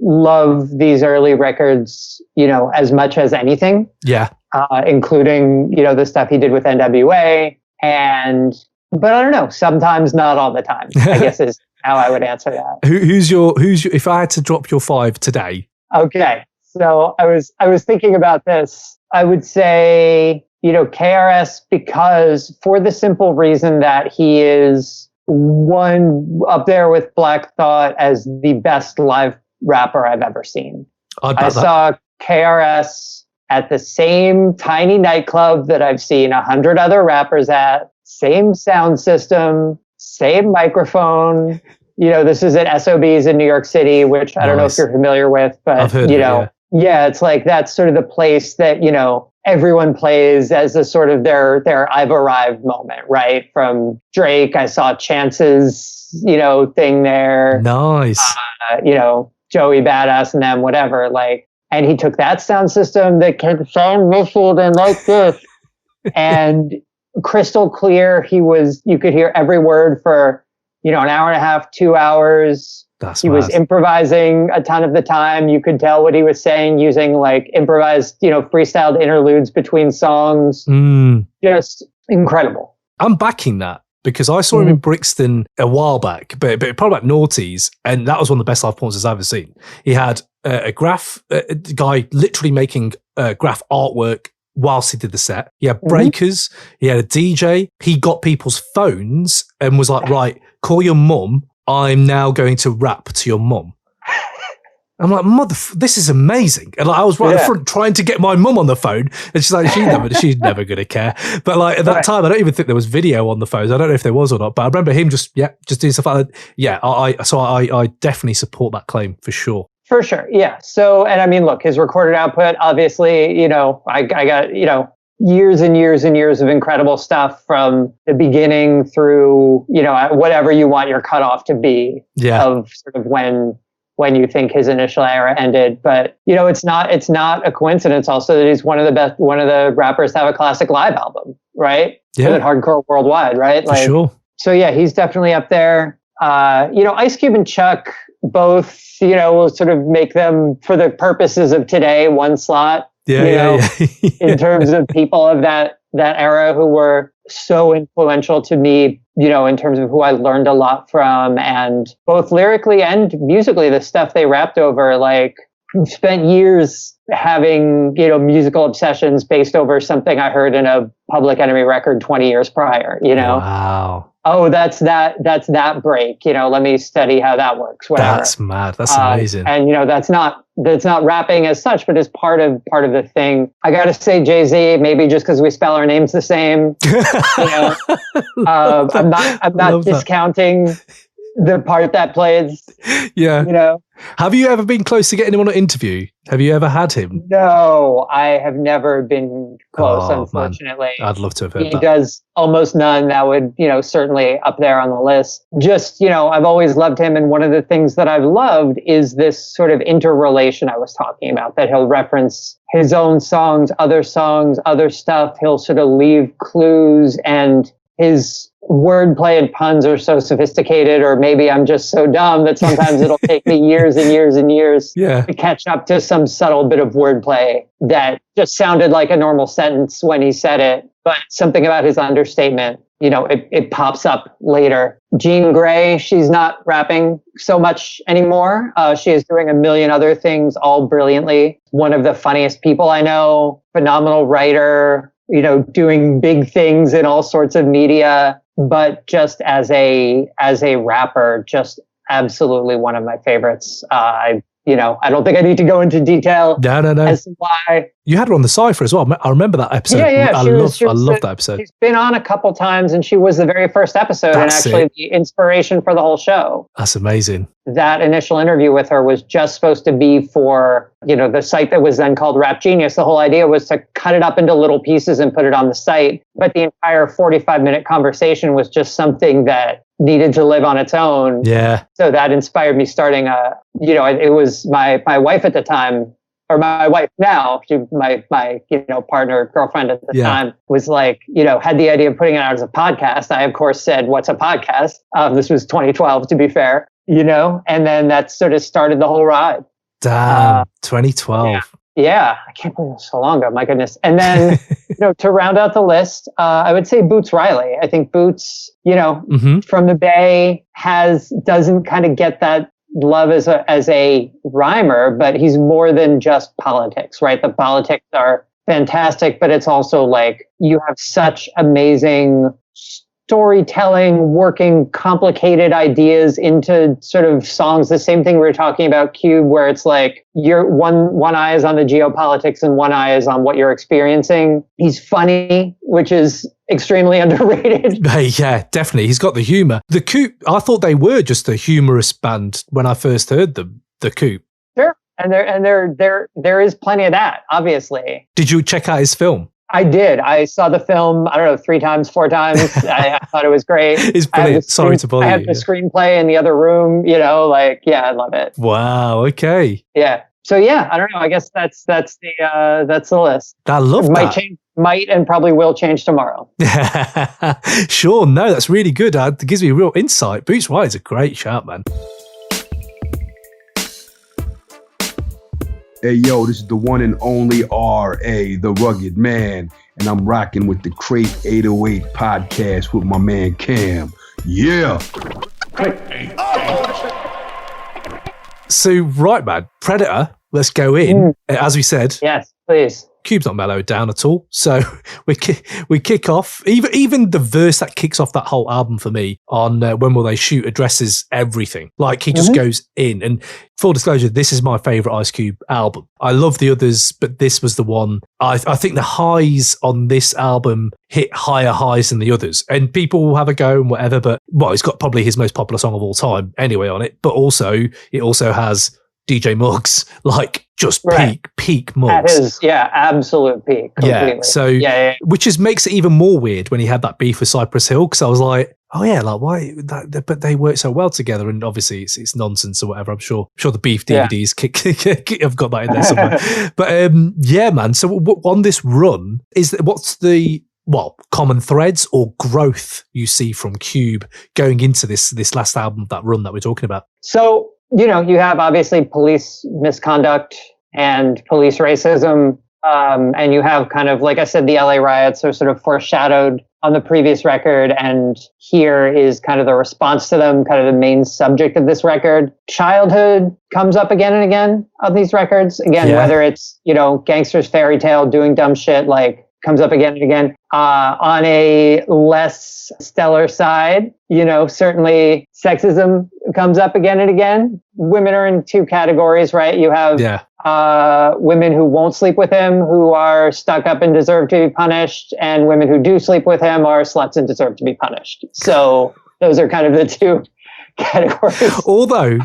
Speaker 2: love these early records, as much as anything.
Speaker 1: Yeah.
Speaker 2: Including, the stuff he did with NWA. But I don't know, sometimes not all the time, I guess is how I would answer that.
Speaker 1: Who's your, if I had to drop your 5 today?
Speaker 2: Okay. So I was thinking about this. I would say, KRS, because for the simple reason that he is one up there with Black Thought as the best live rapper I've ever seen. I saw KRS at the same tiny nightclub that I've seen 100 other rappers at, same sound system, same microphone. This is at SOB's in New York City, which I don't know if you're familiar with, but
Speaker 1: I've heard
Speaker 2: yeah, it's like that's sort of the place that, everyone plays as a sort of their I've arrived moment, right? From Drake, I saw Chance's, thing there.
Speaker 1: Nice.
Speaker 2: Joey Badass and them, whatever. And he took that sound system that can sound muffled and like this and crystal clear. You could hear every word for, an hour and a half, 2 hours.
Speaker 1: He
Speaker 2: was improvising a ton of the time. You could tell what he was saying using improvised, freestyled interludes between songs. Just incredible.
Speaker 1: I'm backing that because I saw him in Brixton a while back, but probably about noughties, and that was one of the best live performances I've ever seen. He had a guy literally making graph artwork whilst he did the set. He had breakers, he had a DJ, he got people's phones and was like, right, call your mum. I'm now going to rap to your mum. I'm like, this is amazing. And I was right at the front trying to get my mum on the phone. And she's like, she's never going to care. But at that time, I don't even think there was video on the phones. I don't know if there was or not. But I remember him just doing stuff like that. Yeah, I definitely support that claim for sure.
Speaker 2: For sure, yeah. So, and I mean, look, his recorded output, obviously, I got, years and years and years of incredible stuff from the beginning through, whatever you want your cutoff to be of sort of when you think his initial era ended. But, it's not a coincidence also that he's one of the rappers to have a classic live album, right?
Speaker 1: Yeah.
Speaker 2: Hardcore worldwide, right?
Speaker 1: For sure.
Speaker 2: So yeah, he's definitely up there. Ice Cube and Chuck both, will sort of make them, for the purposes of today, one slot. In terms of people of that era who were so influential to me, in terms of who I learned a lot from, and both lyrically and musically, the stuff they rapped over, spent years having, musical obsessions based over something I heard in a Public Enemy record 20 years prior,
Speaker 1: Wow.
Speaker 2: Oh, that's that break, let me study how that works, whatever.
Speaker 1: That's mad. That's amazing.
Speaker 2: And, that's not rapping as such, but is part of the thing. I got to say Jay-Z, maybe just because we spell our names the same, I'm not discounting the part that plays.
Speaker 1: Yeah. Have you ever been close to getting him on an interview? Have you ever had him?
Speaker 2: No, I have never been close, unfortunately.
Speaker 1: Man. I'd love to have heard that.
Speaker 2: He does almost none. That would, certainly up there on the list. Just, I've always loved him. And one of the things that I've loved is this sort of interrelation I was talking about, that he'll reference his own songs, other stuff. He'll sort of leave clues, and his wordplay and puns are so sophisticated, or maybe I'm just so dumb that sometimes it'll take me years and years and years to catch up to some subtle bit of wordplay that just sounded like a normal sentence when he said it, but something about his understatement, it pops up later. Jean Grey, she's not rapping so much anymore. She is doing a million other things, all brilliantly. One of the funniest people I know, phenomenal writer, doing big things in all sorts of media. But just as a rapper, just absolutely one of my favorites. I don't think I need to go into detail as to why.
Speaker 1: You had her on the Cipher as well. I remember that episode.
Speaker 2: Yeah.
Speaker 1: I love that episode.
Speaker 2: She's been on a couple times, and she was the very first episode, and actually the inspiration for the whole show.
Speaker 1: That's amazing.
Speaker 2: That initial interview with her was just supposed to be for, the site that was then called Rap Genius. The whole idea was to cut it up into little pieces and put it on the site. But the entire 45-minute conversation was just something that needed to live on its own.
Speaker 1: Yeah.
Speaker 2: So that inspired me starting it was my wife at the time, or my wife now, my partner, girlfriend at the time, was like, had the idea of putting it out as a podcast. I, of course, said, what's a podcast? This was 2012, to be fair, and then that sort of started the whole ride.
Speaker 1: Damn, 2012.
Speaker 2: Yeah, I can't believe it was so long ago. My goodness. And then, to round out the list, I would say Boots Riley. I think Boots, from the Bay doesn't kind of get that love as a rhymer, but he's more than just politics, right? The politics are fantastic, but it's also like you have such amazing storytelling, working complicated ideas into sort of songs. The same thing we were talking about Cube, where it's like your one eye is on the geopolitics and one eye is on what you're experiencing. He's funny, which is extremely underrated.
Speaker 1: Yeah, definitely. He's got the humor. The Coop, I thought they were just a humorous band when I first heard them, the Coop.
Speaker 2: Sure. And there is plenty of that, obviously.
Speaker 1: Did you check out his film?
Speaker 2: I did. I saw the film, 3 times, 4 times. I thought it was great.
Speaker 1: It's brilliant. Sorry to bother you.
Speaker 2: I had the screenplay in the other room, I love it.
Speaker 1: Wow. Okay.
Speaker 2: Yeah. So I don't know. I guess that's the list.
Speaker 1: I love that.
Speaker 2: Might and probably will change tomorrow.
Speaker 1: Sure. No, that's really good. It gives me a real insight. Boots Riley is a great shout, man.
Speaker 6: Hey, yo, this is the one and only R.A., the Rugged Man, and I'm rocking with the Crate 808 podcast with my man Cam. Yeah!
Speaker 1: So, right, man, Predator, let's go in. As we said.
Speaker 2: Yes, please.
Speaker 1: Cube's not mellowed down at all. So we kick off. Even the verse that kicks off that whole album for me on When Will They Shoot addresses everything. Like he just goes in. And full disclosure, this is my favorite Ice Cube album. I love the others, but this was the one. I think the highs on this album hit higher highs than the others. And people will have a go and whatever, but it's got probably his most popular song of all time anyway on it. But also, it also has DJ Muggs, like just peak Muggs.
Speaker 2: At his, absolute peak. Completely.
Speaker 1: Yeah, so, which makes it even more weird when he had that beef with Cypress Hill, because I was like, oh yeah, like why? But they work so well together, and obviously it's nonsense or whatever. I'm sure the beef DVDs I've got that in there somewhere. But man. So on this run, what's the common threads or growth you see from Cube going into this last album, that run that we're talking about?
Speaker 2: So, you have obviously police misconduct and police racism. And you have kind of, like I said, the LA riots are sort of foreshadowed on the previous record. And here is kind of the response to them, kind of the main subject of this record. Childhood comes up again and again on these records. Again, whether it's, gangster's fairy tale, doing dumb shit, like comes up again and again. On a less stellar side, certainly sexism comes up again and again. Women are in 2 categories, right? You have women who won't sleep with him, who are stuck up and deserve to be punished, and women who do sleep with him are sluts and deserve to be punished. So those are kind of the 2 categories.
Speaker 1: Although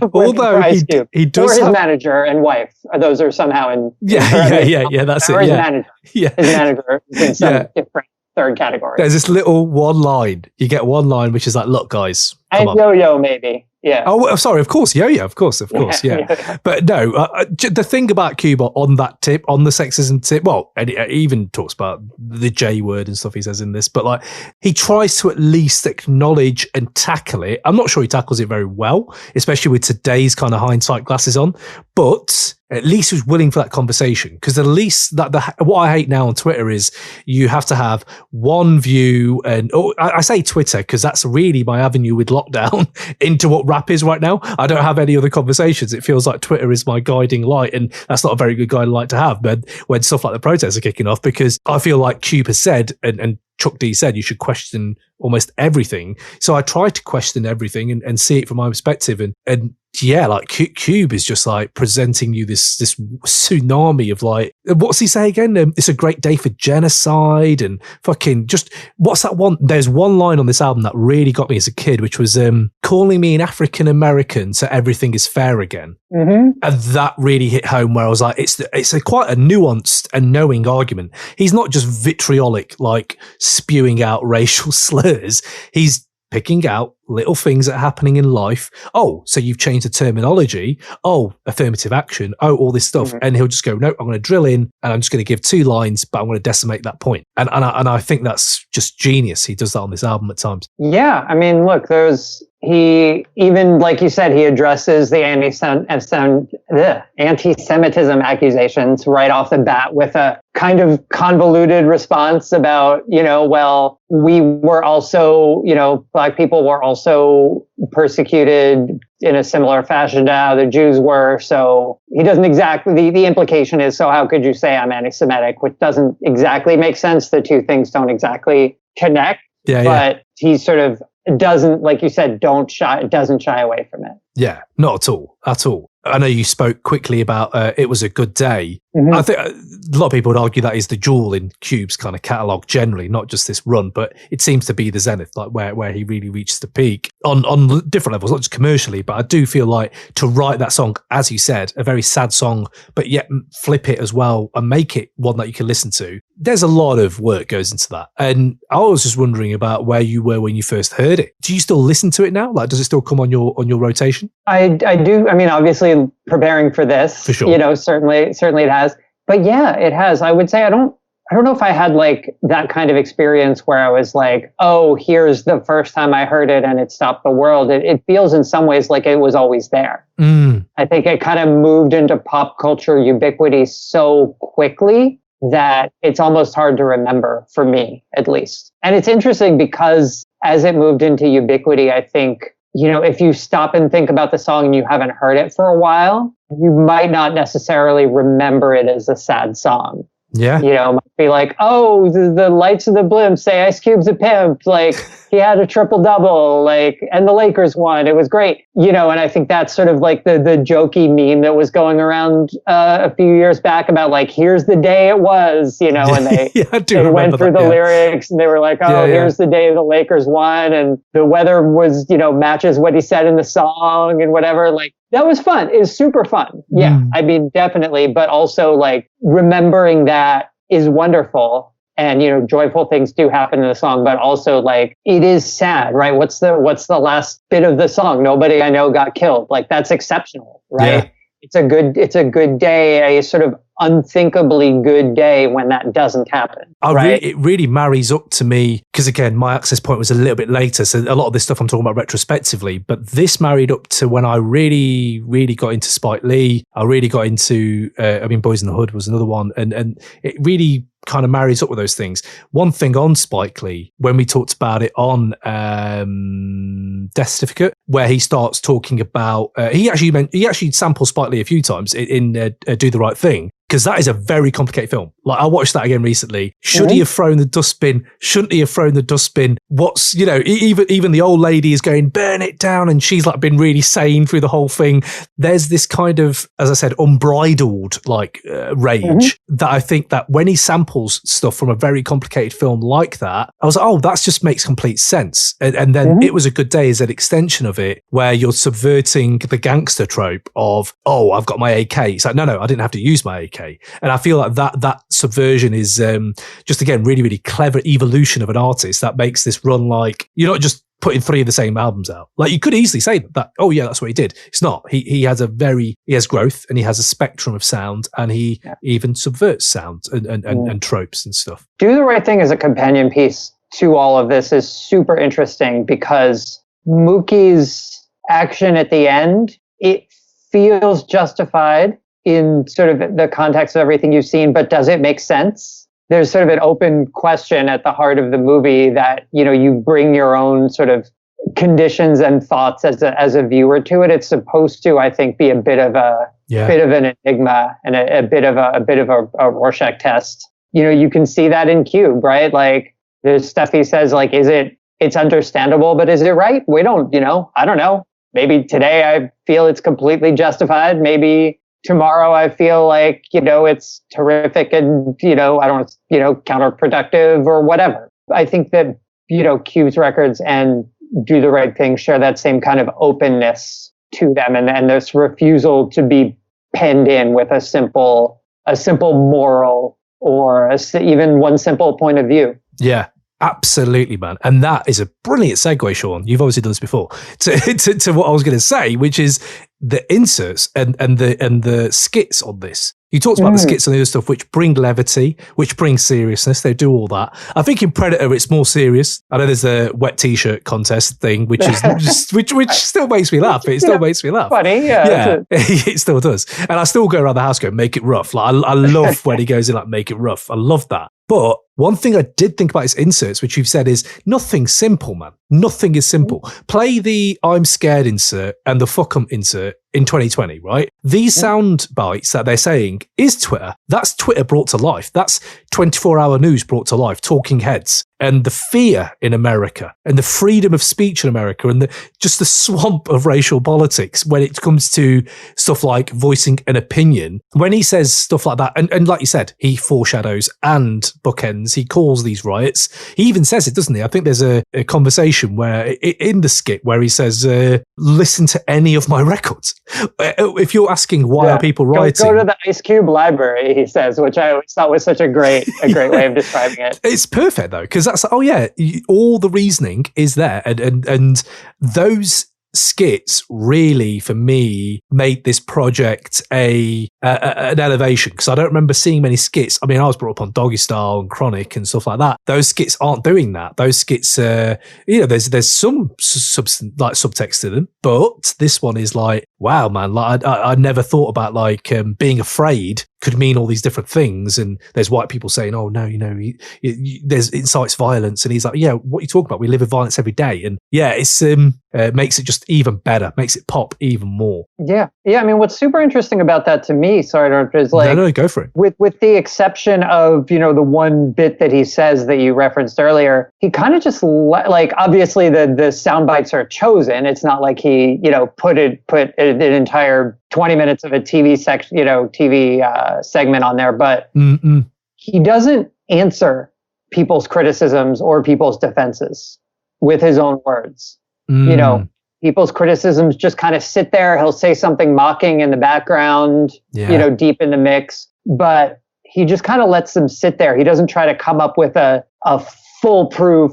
Speaker 1: he does,
Speaker 2: or his manager and wife, those are somehow in
Speaker 1: that's it.
Speaker 2: His manager, his manager is in some different 3rd category.
Speaker 1: There's this little one line. You get one line which is like, "Look, guys,"
Speaker 2: and Yo-Yo maybe. Yeah.
Speaker 1: Oh, sorry. Of course. Yeah. Of course. Yeah. But no, the thing about Cuba on that tip, on the sexism tip, and he even talks about the J word and stuff he says in this, but like he tries to at least acknowledge and tackle it. I'm not sure he tackles it very well, especially with today's kind of hindsight glasses on, but at least he was willing for that conversation. Because at least what I hate now on Twitter is you have to have one view, and I say Twitter because that's really my avenue with lockdown into what rap is right now. I don't have any other conversations. It feels like Twitter is my guiding light, and that's not a very good guiding light to have, but when stuff like the protests are kicking off, because I feel like Cube has said, and Chuck D said, you should question almost everything. So I try to question everything and see it from my perspective. And like Cube is just like presenting you this tsunami of like, what's he say again? It's a great day for genocide and fucking just, what's that one? There's one line on this album that really got me as a kid, which was calling me an African American so everything is fair again. Mm-hmm. And that really hit home, where I was like, it's quite a nuanced and knowing argument. He's not just vitriolic, like spewing out racial slurs. He's picking out little things that are happening in life. Oh, so you've changed the terminology. Oh, affirmative action. Oh, all this stuff. And he'll just go, no, I'm going to drill in and I'm just going to give 2 lines, but I'm going to decimate that point. And I think that's just genius. He does that on this album at times.
Speaker 2: Yeah. I mean, look, he, even like you said, he addresses the anti-Semitism accusations right off the bat with a kind of convoluted response about, well, we were also, Black people were also persecuted in a similar fashion to how the Jews were. So he doesn't exactly, the implication is, so how could you say I'm anti-Semitic, which doesn't exactly make sense. The two things don't exactly connect, but he sort of doesn't, like you said, doesn't shy away from it.
Speaker 1: Yeah, not at all. I know you spoke quickly about It Was a Good Day. I think a lot of people would argue that is the jewel in Cube's kind of catalogue generally, not just this run, but it seems to be the zenith, like where he really reaches the peak on different levels, not just commercially, but I do feel like to write that song, as you said, a very sad song, but yet flip it as well and make it one that you can listen to. There's a lot of work goes into that. And I was just wondering about where you were when you first heard it. Do you still listen to it now? Like, does it still come on your rotation?
Speaker 2: I do. I mean, obviously preparing for this,
Speaker 1: for sure.
Speaker 2: Certainly it has. But yeah, it has. I would say I don't know if I had like that kind of experience where I was like, oh, here's the first time I heard it and it stopped the world. It feels in some ways like it was always there. I think it kind of moved into pop culture ubiquity so quickly that it's almost hard to remember, for me at least. And it's interesting because as it moved into ubiquity, I think, if you stop and think about the song and you haven't heard it for a while, you might not necessarily remember it as a sad song.
Speaker 1: Yeah.
Speaker 2: Might be like, oh, the lights of the blimp say Ice Cube's a pimp. Like, he had a triple-double, like, and the Lakers won. It was great. And I think that's sort of like the jokey meme that was going around a few years back about like, here's the day it was, and they, they went through the lyrics and they were like, oh, here's the day the Lakers won and the weather was, matches what he said in the song and whatever. Like, that was fun. It was super fun. Yeah. I mean, definitely. But also like remembering that is wonderful. And, joyful things do happen in the song, but also like it is sad, right? What's the last bit of the song? Nobody I know got killed. Like, that's exceptional, right? Yeah. It's a good day, a sort of unthinkably good day when that doesn't happen. Right?
Speaker 1: It really marries up to me because, again, my access point was a little bit later. So a lot of this stuff I'm talking about retrospectively, but this married up to when I really, really got into Spike Lee. I really got into, Boys in the Hood was another one. And it really kind of marries up with those things. One thing on Spike Lee, when we talked about it on Death Certificate, where he starts talking about, he actually samples Spike Lee a few times in Do the Right Thing. Because that is a very complicated film. Like, I watched that again recently. Should he have thrown the dustbin? Shouldn't he have thrown the dustbin? What's, even the old lady is going, burn it down. And she's like been really sane through the whole thing. There's this kind of, as I said, unbridled rage that I think that when he samples stuff from a very complicated film like that, I was like, oh, that just makes complete sense. And then It Was a Good Day is an extension of it where you're subverting the gangster trope of, oh, I've got my AK. It's like, no, I didn't have to use my AK. And I feel like that subversion is just, again, really, really clever evolution of an artist that makes this run like, you're not just putting 3 of the same albums out. Like, you could easily say that, oh yeah, that's what he did. It's not. He has growth and he has a spectrum of sound and he even subverts sound and tropes and stuff.
Speaker 2: Do the Right Thing as a companion piece to all of this is super interesting because Mookie's action at the end, it feels justified in sort of the context of everything you've seen, but does it make sense? There's sort of an open question at the heart of the movie that, you bring your own sort of conditions and thoughts as a viewer to it. It's supposed to, I think, be a bit of an enigma and a bit of a Rorschach test. You can see that in Cube, right? Like, there's stuff he says, like, it's understandable, but is it right? We don't, I don't know. Maybe today I feel it's completely justified. Maybe tomorrow I feel like, it's terrific and, counterproductive or whatever. I think that, Cube's records and Do the Right Thing share that same kind of openness to them and this refusal to be penned in with a simple moral or even one simple point of view.
Speaker 1: Yeah. Absolutely, man. And that is a brilliant segue, Shawn. You've obviously done this before to what I was going to say, which is the inserts and the skits on this. You talked about the skits and the other stuff, which bring levity, which bring seriousness. They do all that. I think in Predator, it's more serious. I know there's a wet t-shirt contest thing, which is just, which still makes me laugh. It still makes me laugh.
Speaker 2: Funny, yeah.
Speaker 1: It still does. And I still go around the house going, make it rough. Like I love when he goes in like, make it rough. I love that. But one thing I did think about his inserts, which you've said is nothing simple, man. Nothing is simple. Play the I'm scared insert and the fuck 'em insert in 2020, right? These sound bites that they're saying is Twitter. That's Twitter brought to life. That's 24-hour news brought to life, talking heads. And the fear in America and the freedom of speech in America and just the swamp of racial politics when it comes to stuff like voicing an opinion. When he says stuff like that, and like you said, he foreshadows and bookends, he calls these riots. He even says it, doesn't he? I think there's a conversation where in the skit where he says, listen to any of my records. If you're asking why are people rioting?
Speaker 2: Go to the Ice Cube library, he says, which I always thought was such a great way of describing it.
Speaker 1: It's perfect though, because that's, all the reasoning is there. And those skits really, for me, made this project an elevation, because I don't remember seeing many skits. I mean, I was brought up on Doggy Style and Chronic and stuff like that. Those skits aren't doing that. Those skits, there's some subtext to them, but this one is like, wow, man, like I never thought about like being afraid could mean all these different things. And there's white people saying, oh no, there's incites violence. And he's like, yeah, what are you talking about? We live with violence every day. And yeah, it's makes it just even better, makes it pop even more.
Speaker 2: Yeah. I mean, what's super interesting about that to me, sorry to interrupt, is like,
Speaker 1: no, go for it.
Speaker 2: With the exception of, the one bit that he says that you referenced earlier, he kind of just like, obviously the sound bites are chosen. It's not like he, put an entire 20 minutes of a TV section, TV segment on there, but he doesn't answer people's criticisms or people's defenses with his own words. People's criticisms just kind of sit there. He'll say something mocking in the background, deep in the mix, but he just kind of lets them sit there. He doesn't try to come up with a foolproof,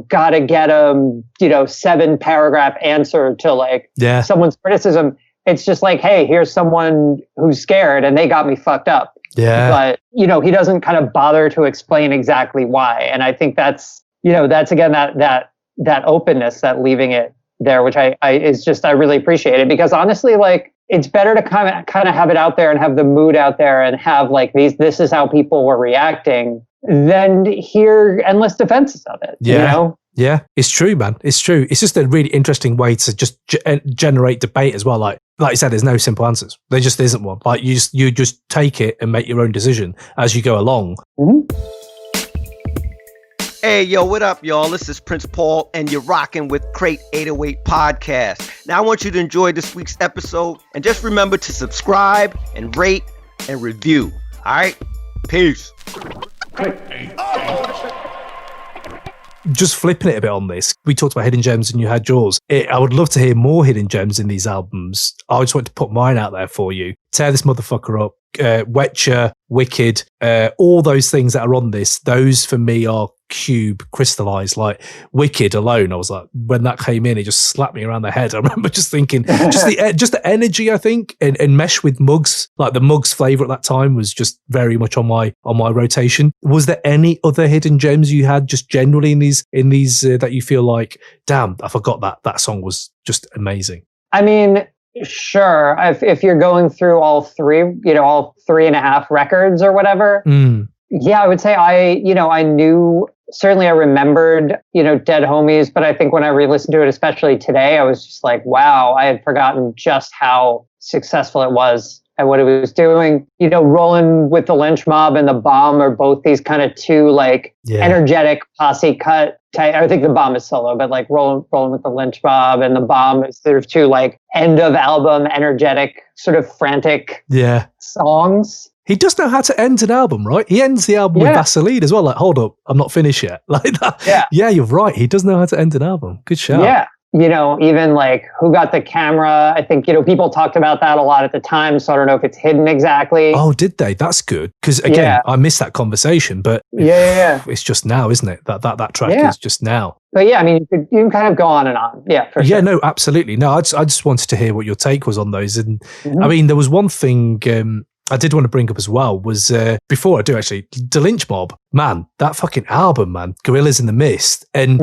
Speaker 2: gotta get him, 7-paragraph answer to like someone's criticism. It's just like, hey, here's someone who's scared and they got me fucked up. Yeah. But, he doesn't kind of bother to explain exactly why. And I think that's again, that openness, that leaving it there, which I really appreciate it, because honestly, like, it's better to kind of have it out there and have the mood out there and have like this is how people were reacting than hear endless defenses of it.
Speaker 1: Yeah, it's true, man. It's true. It's just a really interesting way to just generate debate as well. Like you said, there's no simple answers. There just isn't one. Like you just take it and make your own decision as you go along.
Speaker 7: Hey, yo, what up, y'all? This is Prince Paul, and you're rocking with Crate 808 Podcast. Now, I want you to enjoy this week's episode, and just remember to subscribe and rate and review. All right? Peace.
Speaker 1: Just flipping it a bit on this, we talked about hidden gems and you had yours. I would love to hear more hidden gems in these albums. I just want to put mine out there for you. Tear this motherfucker up. Wetcher, Wicked, all those things that are on this, those for me are cube crystallized. Like Wicked alone, I was like, when that came in, it just slapped me around the head. I remember just thinking, just the energy, I think, and mesh with Muggs, like the Muggs flavor at that time was just very much on my rotation. Was there any other hidden gems you had just generally in these that you feel like, damn, I forgot that song was just amazing? I mean,
Speaker 2: sure. If you're going through all 3.5 records or whatever, yeah, I would say I knew, certainly I remembered, Dead Homies, but I think when I re-listened to it, especially today, I was just like, wow, I had forgotten just how successful it was at what it was doing. Rolling with the Lynch Mob and the Bomb are both these kind of two energetic posse cut type. I think the Bomb is solo, but like rolling with the Lynch Mob and the Bomb is sort of two like end of album energetic, sort of frantic songs.
Speaker 1: He does know how to end an album, right? He ends the album with Vaseline as well. Like, hold up, I'm not finished yet. Like that. Yeah, you're right. He does know how to end an album. Good shout.
Speaker 2: Yeah. even like who got the camera. I think, people talked about that a lot at the time. So I don't know if it's hidden exactly.
Speaker 1: Oh, did they? That's good. Because again, I missed that conversation, but it's just now, isn't it? That track is just now.
Speaker 2: But yeah, I mean, you can kind of go on and on. Yeah, for sure.
Speaker 1: Yeah, no, absolutely. No, I just wanted to hear what your take was on those. And I mean, there was one thing I did want to bring up as well was, before I do actually, the Lynch Mob, man, that fucking album, man, Gorillas in the Mist. And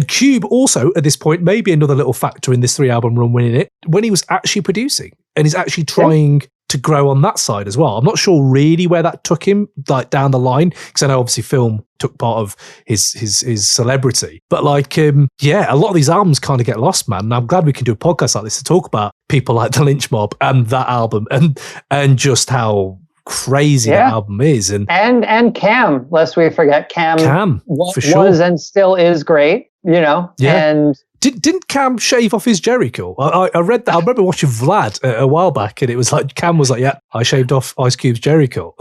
Speaker 1: Cube also, at this point, maybe another little factor in this 3-album run winning it, when he was actually producing and he's actually trying to grow on that side as well. I'm not sure really where that took him, like down the line, because I know obviously film took part of his celebrity. But like, a lot of these albums kind of get lost, man. And I'm glad we can do a podcast like this to talk about people like the Lynch Mob and that album and just how crazy that album is. And
Speaker 2: Cam, lest we forget Cam
Speaker 1: for sure.
Speaker 2: was and still is great, and
Speaker 1: Didn't Cam shave off his Jerry curl? I read that. I remember watching Vlad a while back, and it was like Cam was like, "Yeah, I shaved off Ice Cube's Jerry curl."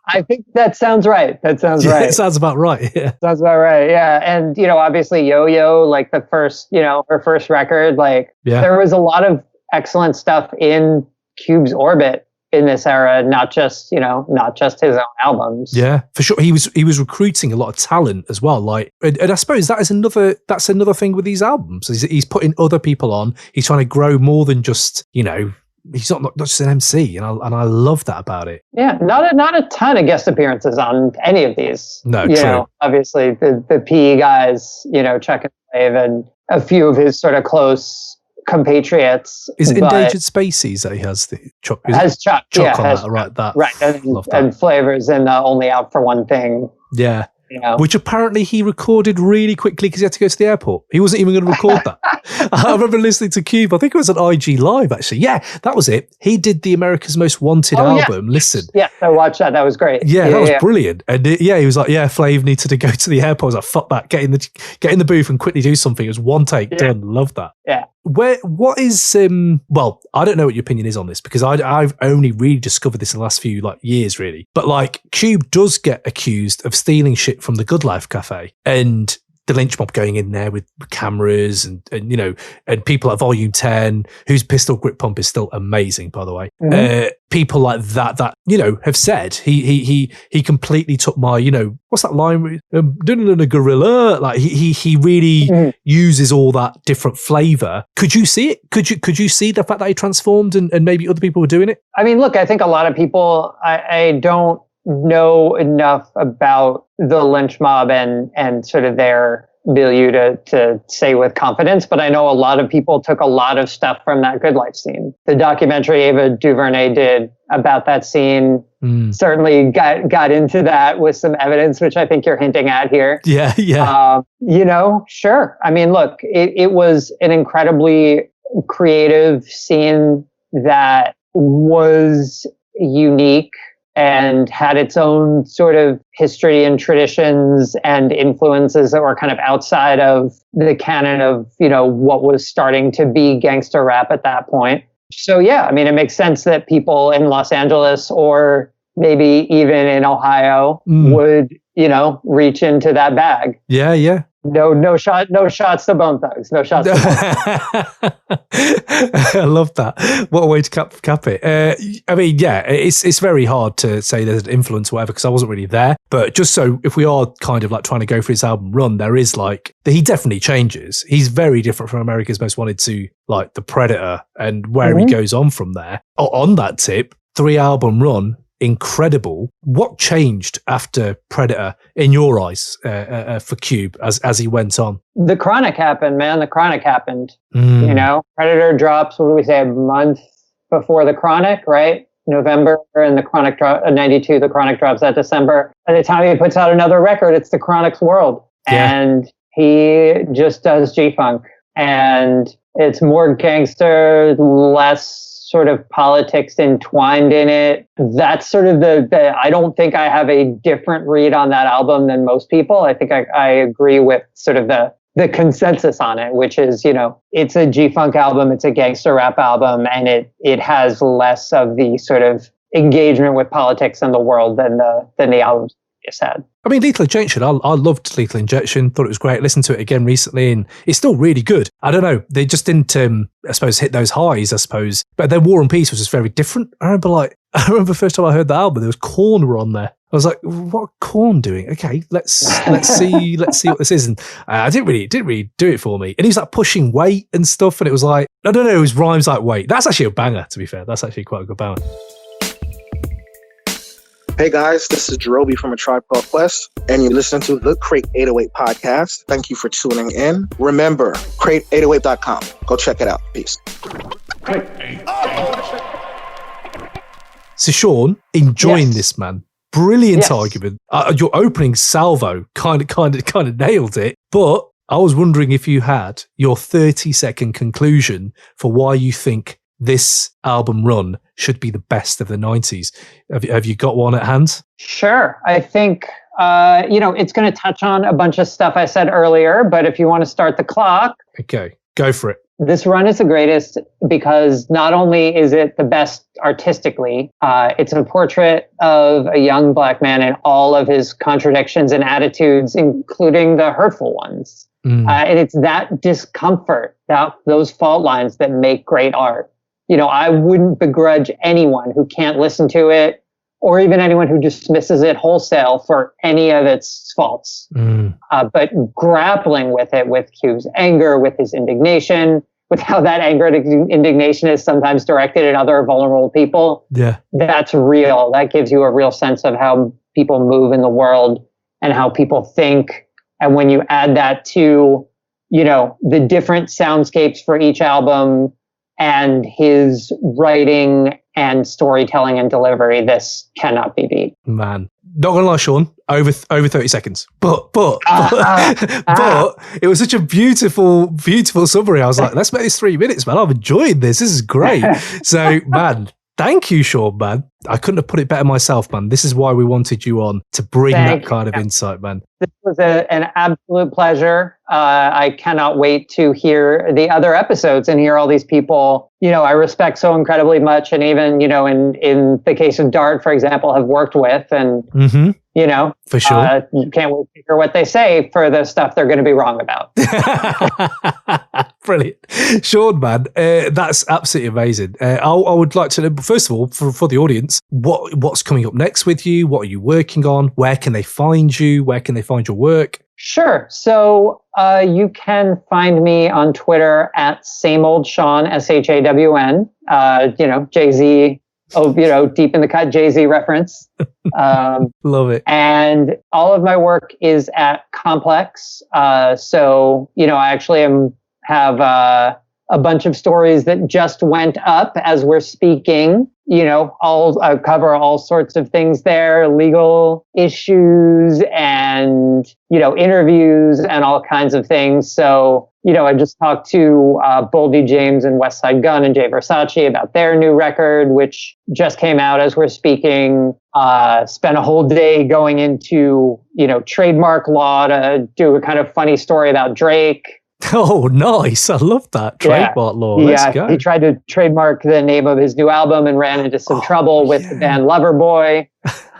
Speaker 2: I think that sounds right. Right.
Speaker 1: It sounds about right. Yeah,
Speaker 2: sounds about right. Yeah, and obviously Yo-Yo, like the first, her first record, like there was a lot of excellent stuff in Cube's orbit in this era, not just his own albums.
Speaker 1: Yeah, for sure. He was recruiting a lot of talent as well. Like, and I suppose that's another thing with these albums. He's putting other people on. He's trying to grow more than just, he's not just an MC, and I love that about it.
Speaker 2: Yeah, not a ton of guest appearances on any of these.
Speaker 1: No, true.
Speaker 2: Obviously the PE guys, Chuck and Dave, and a few of his sort of close compatriots.
Speaker 1: Is it Endangered Species that he has the Chuck?
Speaker 2: Has Chuck
Speaker 1: on
Speaker 2: has
Speaker 1: that, right? That
Speaker 2: right, and Flavors in Only Out for One Thing.
Speaker 1: Yeah. Which apparently he recorded really quickly because he had to go to the airport. He wasn't even going to record that. I remember listening to Cube. I think it was an IG Live, actually. Yeah, that was it. He did the America's Most Wanted album. Listen.
Speaker 2: Yeah, I watched that. That was great.
Speaker 1: Yeah, that was brilliant. And he was like, Flav needed to go to the airport. I was like, fuck that. Get in the booth and quickly do something. It was one take, done. Love that.
Speaker 2: Yeah.
Speaker 1: What is well, I don't know what your opinion is on this because I've only really discovered this in the last few years really. But like Cube does get accused of stealing shit from the Good Life Cafe and the Lynch Mob going in there with cameras and people at Volume 10, whose pistol grip pump is still amazing, by the way. Mm-hmm. People like that have said he completely took my, what's that line? Doing a gorilla. Like he really uses all that different flavor. Could you see it? Could you see the fact that he transformed and maybe other people were doing it?
Speaker 2: I mean, look, I think a lot of people, I don't know enough about the Lynch Mob and sort of their milieu to say with confidence, but I know a lot of people took a lot of stuff from that Good Life scene. The documentary Ava DuVernay did about that scene certainly got into that with some evidence, which I think you're hinting at here.
Speaker 1: Yeah.
Speaker 2: Sure. I mean, look, it was an incredibly creative scene that was unique and had its own sort of history and traditions and influences that were kind of outside of the canon of, what was starting to be gangster rap at that point. So, yeah, I mean, it makes sense that people in Los Angeles or maybe even in Ohio would, reach into that bag.
Speaker 1: Yeah.
Speaker 2: No shots to Bone Thugs. No shots to Bone Thugs.
Speaker 1: I love that. What a way to cap it. I mean, yeah, it's very hard to say there's an influence or whatever because I wasn't really there. But just so if we are kind of like trying to go for his album run, there is he definitely changes. He's very different from America's Most Wanted to like The Predator and where he goes on from there. On that tip, 3-album run. Incredible. What changed after Predator in your eyes for Cube as he went on?
Speaker 2: The Chronic happened, man. The Chronic happened. Predator drops, what do we say, a month before the Chronic, right? November, and the Chronic drop 92. The Chronic drops that December. By the time he puts out another record, it's the Chronic's world, and he just does G-Funk, and it's more gangster, less sort of politics entwined in it. That's sort of the I don't think I have a different read on that album than most people. I think I agree with sort of the consensus on it, which is, it's a G-Funk album, it's a gangster rap album, and it has less of the sort of engagement with politics in the world than the albums previous had.
Speaker 1: I mean, Lethal Injection, I loved Lethal Injection, thought it was great. Listened to it again recently, and it's still really good. I don't know, they just didn't, I suppose, hit those highs, I suppose. But then War and Peace was just very different. I remember the first time I heard the album, there was Korn were on there. I was like, what are Korn doing? Okay, let's see what this is. And it didn't really do it for me. And he was like pushing weight and stuff, and it was like, I don't know, his rhymes like weight. That's actually a banger, to be fair. That's actually quite a good banger.
Speaker 8: Hey guys, this is Jerobi from A Tribe Called Quest, and you're listening to the Crate 808 podcast. Thank you for tuning in. Remember, crate808.com. Go check it out. Peace.
Speaker 1: So Shawn, enjoying this, man. Brilliant argument. Your opening salvo kind of nailed it. But I was wondering if you had your 30-second conclusion for why you think this album run should be the best of the 90s. Have you got one at hand?
Speaker 2: Sure. I think, it's going to touch on a bunch of stuff I said earlier, but if you want to start the clock.
Speaker 1: Okay, go for it.
Speaker 2: This run is the greatest because not only is it the best artistically, it's a portrait of a young black man and all of his contradictions and attitudes, including the hurtful ones. And it's that discomfort, those fault lines that make great art. I wouldn't begrudge anyone who can't listen to it or even anyone who dismisses it wholesale for any of its faults. But grappling with it, with Cube's anger, with his indignation, with how that anger and indignation is sometimes directed at other vulnerable people. Yeah, that's real. That gives you a real sense of how people move in the world and how people think. And when you add that to, the different soundscapes for each album and his writing and storytelling and delivery, this cannot be beat.
Speaker 1: Man, not gonna lie, Shawn, over 30 seconds. But it was such a beautiful summary. I was like, let's make this 3 minutes, man. I've enjoyed this. This is great. So, man, thank you, Shawn, man. I couldn't have put it better myself, man. This is why we wanted you on, to bring that kind of insight, man.
Speaker 2: This was an absolute pleasure. I cannot wait to hear the other episodes and hear all these people, I respect so incredibly much. And even, in the case of Dart, for example, have worked with and,
Speaker 1: for sure.
Speaker 2: You can't wait to hear what they say for the stuff they're going to be wrong about.
Speaker 1: Brilliant. Shawn, man, that's absolutely amazing. I would like to know, first of all, for the audience, what's coming up next with you? What are you working on? Where can they find you? Where can they find your work?
Speaker 2: Sure. So you can find me on Twitter at same old Shawn, SHAWN. Jay-Z. Deep in the cut Jay-Z reference.
Speaker 1: Love it.
Speaker 2: And all of my work is at Complex. So, I actually have a bunch of stories that just went up as we're speaking. I'll cover all sorts of things there, legal issues and, interviews and all kinds of things. So, I just talked to Boldy James and Westside Gun and Jay Versace about their new record, which just came out as we're speaking. Spent a whole day going into, trademark law to do a kind of funny story about Drake.
Speaker 1: Oh, nice. I love that. Trademark law. Let's go.
Speaker 2: He tried to trademark the name of his new album and ran into some trouble with the band Loverboy.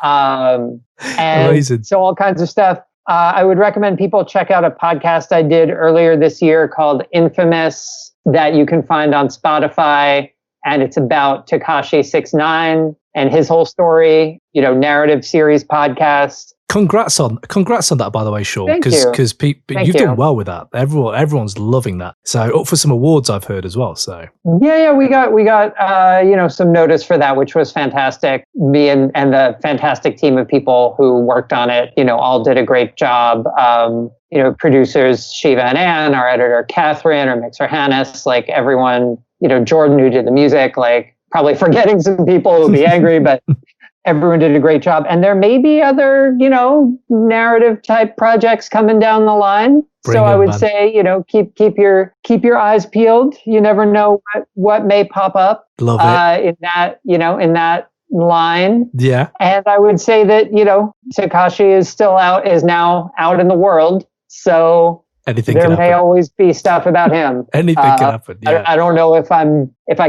Speaker 2: And amazing. So all kinds of stuff. I would recommend people check out a podcast I did earlier this year called Infamous that you can find on Spotify. And it's about Tekashi 6ix9ine and his whole story, narrative series podcast.
Speaker 1: Congrats on that, by the way, Shawn, because you've done well with that. Everyone's loving that. So up for some awards, I've heard as well. So
Speaker 2: we got some notice for that, which was fantastic. Me and the fantastic team of people who worked on it, all did a great job. Producers Shiva and Ann, our editor Catherine, our mixer Hannes, like everyone, Jordan who did the music, like probably forgetting some people who'll be angry, but. Everyone did a great job. And there may be other, narrative type projects coming down the line. I would say, keep your eyes peeled. You never know what may pop up.
Speaker 1: Love it.
Speaker 2: In that line.
Speaker 1: Yeah.
Speaker 2: And I would say that, Tekashi is now out in the world. So
Speaker 1: Anything
Speaker 2: there
Speaker 1: can
Speaker 2: may
Speaker 1: happen.
Speaker 2: always be stuff about him.
Speaker 1: Anything can happen. Yeah.
Speaker 2: I don't know if I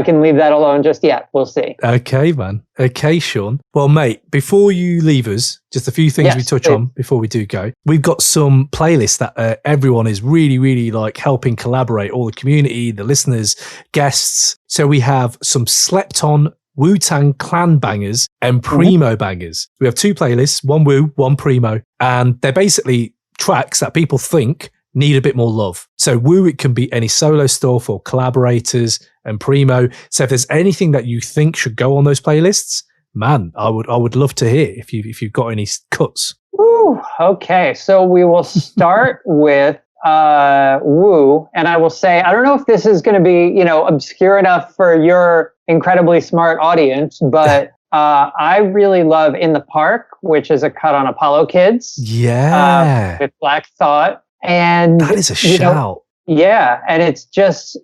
Speaker 2: can leave that alone just yet. We'll see.
Speaker 1: Okay, man. Okay, Shawn. Well, mate, before you leave us, just a few things we touch on before we do go. We've got some playlists that everyone is really, really like helping collaborate, all the community, the listeners, guests. So we have some slept on Wu-Tang Clan bangers and Primo bangers. We have 2 playlists, one Wu, one Primo, and they're basically tracks that people think need a bit more love. So Wu, it can be any solo stuff or collaborators, and Primo. So if there's anything that you think should go on those playlists, man, I would love to hear if you've got any cuts.
Speaker 2: Ooh, okay, so we will start with Wu, and I will say, I don't know if this is going to be, obscure enough for your incredibly smart audience, but I really love In the Park, which is a cut on Apollo Kids.
Speaker 1: Yeah.
Speaker 2: With Black Thought. And
Speaker 1: that is a shout.
Speaker 2: Yeah. And it's just,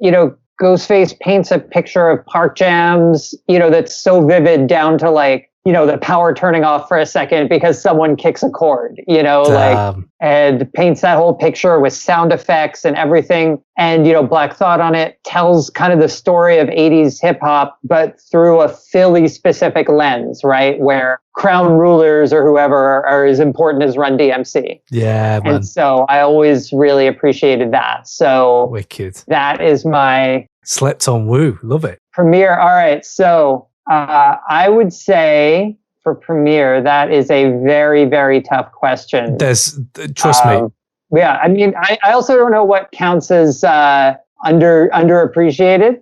Speaker 2: Ghostface paints a picture of park jams, that's so vivid down to like, the power turning off for a second because someone kicks a chord, and paints that whole picture with sound effects and everything. And, Black Thought on it tells kind of the story of 80s hip hop, but through a Philly specific lens, right? Where crown rulers or whoever are as important as Run DMC.
Speaker 1: Yeah, man.
Speaker 2: And so I always really appreciated that. So
Speaker 1: wicked.
Speaker 2: That is my
Speaker 1: slept on Wu. Love it.
Speaker 2: Premiere. All right. So I would say for Premiere, that is a very, very tough question.
Speaker 1: Trust me.
Speaker 2: Yeah. I mean, I also don't know what counts as underappreciated.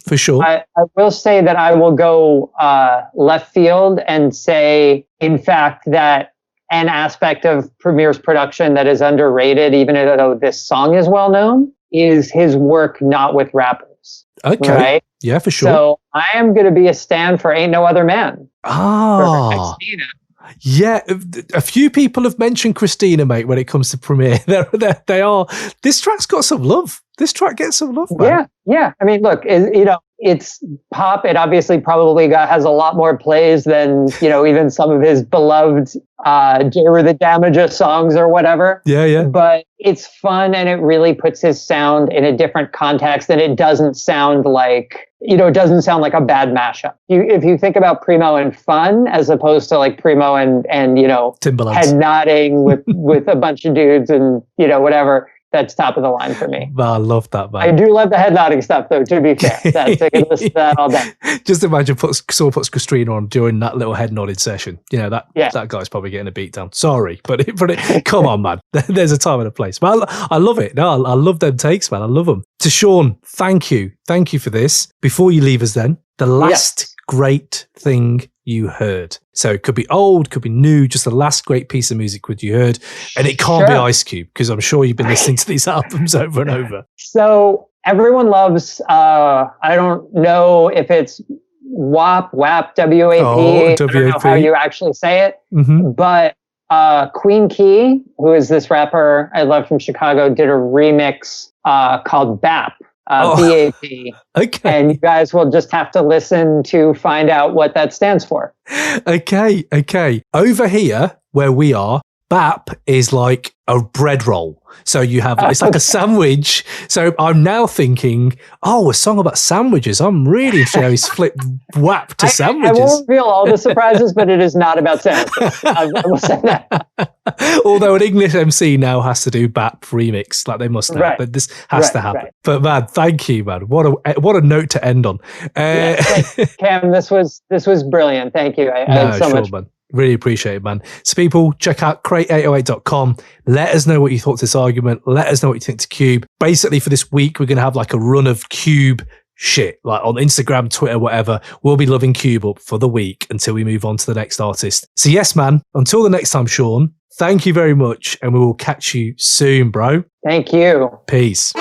Speaker 1: For sure.
Speaker 2: I will say that I will go left field and say, in fact, that an aspect of Premiere's production that is underrated, even though this song is well known, is his work not with rappers.
Speaker 1: Okay.
Speaker 2: Right?
Speaker 1: Yeah, for sure.
Speaker 2: So I am going to be a stand for Ain't No Other Man.
Speaker 1: Ah.
Speaker 2: Christina.
Speaker 1: Yeah, a few people have mentioned Christina, mate, when it comes to Premiere. They are. This track's got some love. This track gets some love, man.
Speaker 2: Yeah. I mean, look, it's pop. It obviously probably has a lot more plays than, even some of his beloved J. the Damager songs or whatever.
Speaker 1: Yeah.
Speaker 2: But it's fun, and it really puts his sound in a different context, and it doesn't sound like, it doesn't sound like a bad mashup. If you think about Primo and fun, as opposed to like Primo and
Speaker 1: Timberlands.
Speaker 2: Head nodding with a bunch of dudes and, whatever. That's top of the line for me.
Speaker 1: I love that, man.
Speaker 2: I do love the head nodding stuff, though, to be fair. I can listen to that all day.
Speaker 1: Just imagine someone puts Christina on during that little head nodding session. That guy's probably getting a beat down. Sorry, but come on, man. There's a time and a place. But I love it. No, I love them takes, man. I love them. To Shawn, thank you. Thank you for this. Before you leave us then, the last great thing you heard. So it could be old, could be new, just the last great piece of music you heard. And it can't be Ice Cube, because I'm sure you've been listening to these albums over and over.
Speaker 2: So everyone loves, I don't know if it's WAP, WAP, W-A-P. I don't know how you actually say it. But Queen Key, who is this rapper I love from Chicago, did a remix called BAP. BAP.
Speaker 1: Okay.
Speaker 2: And you guys will just have to listen to find out what that stands for.
Speaker 1: Okay. Over here, where we are, BAP is like a bread roll. So you have, it's like a sandwich. So I'm now thinking, a song about sandwiches. I'm really interested how he's flipped WAP to sandwiches.
Speaker 2: I won't reveal all the surprises, but it is not about sandwiches. I will say that.
Speaker 1: Although an English MC now has to do BAP remix, like they must now. But this has to happen. Right. But man, thank you, man. What a note to end on.
Speaker 2: Cam, this was brilliant. Thank you. I had so much fun.
Speaker 1: Man. Really appreciate it, man. So people, check out crate808.com. Let us know what you thought to this argument. Let us know what you think to Cube. Basically, for this week, we're going to have like a run of Cube shit, like on Instagram, Twitter, whatever. We'll be loving Cube up for the week until we move on to the next artist. So yes, man, until the next time, Shawn, thank you very much. And we will catch you soon, bro.
Speaker 2: Thank you.
Speaker 1: Peace.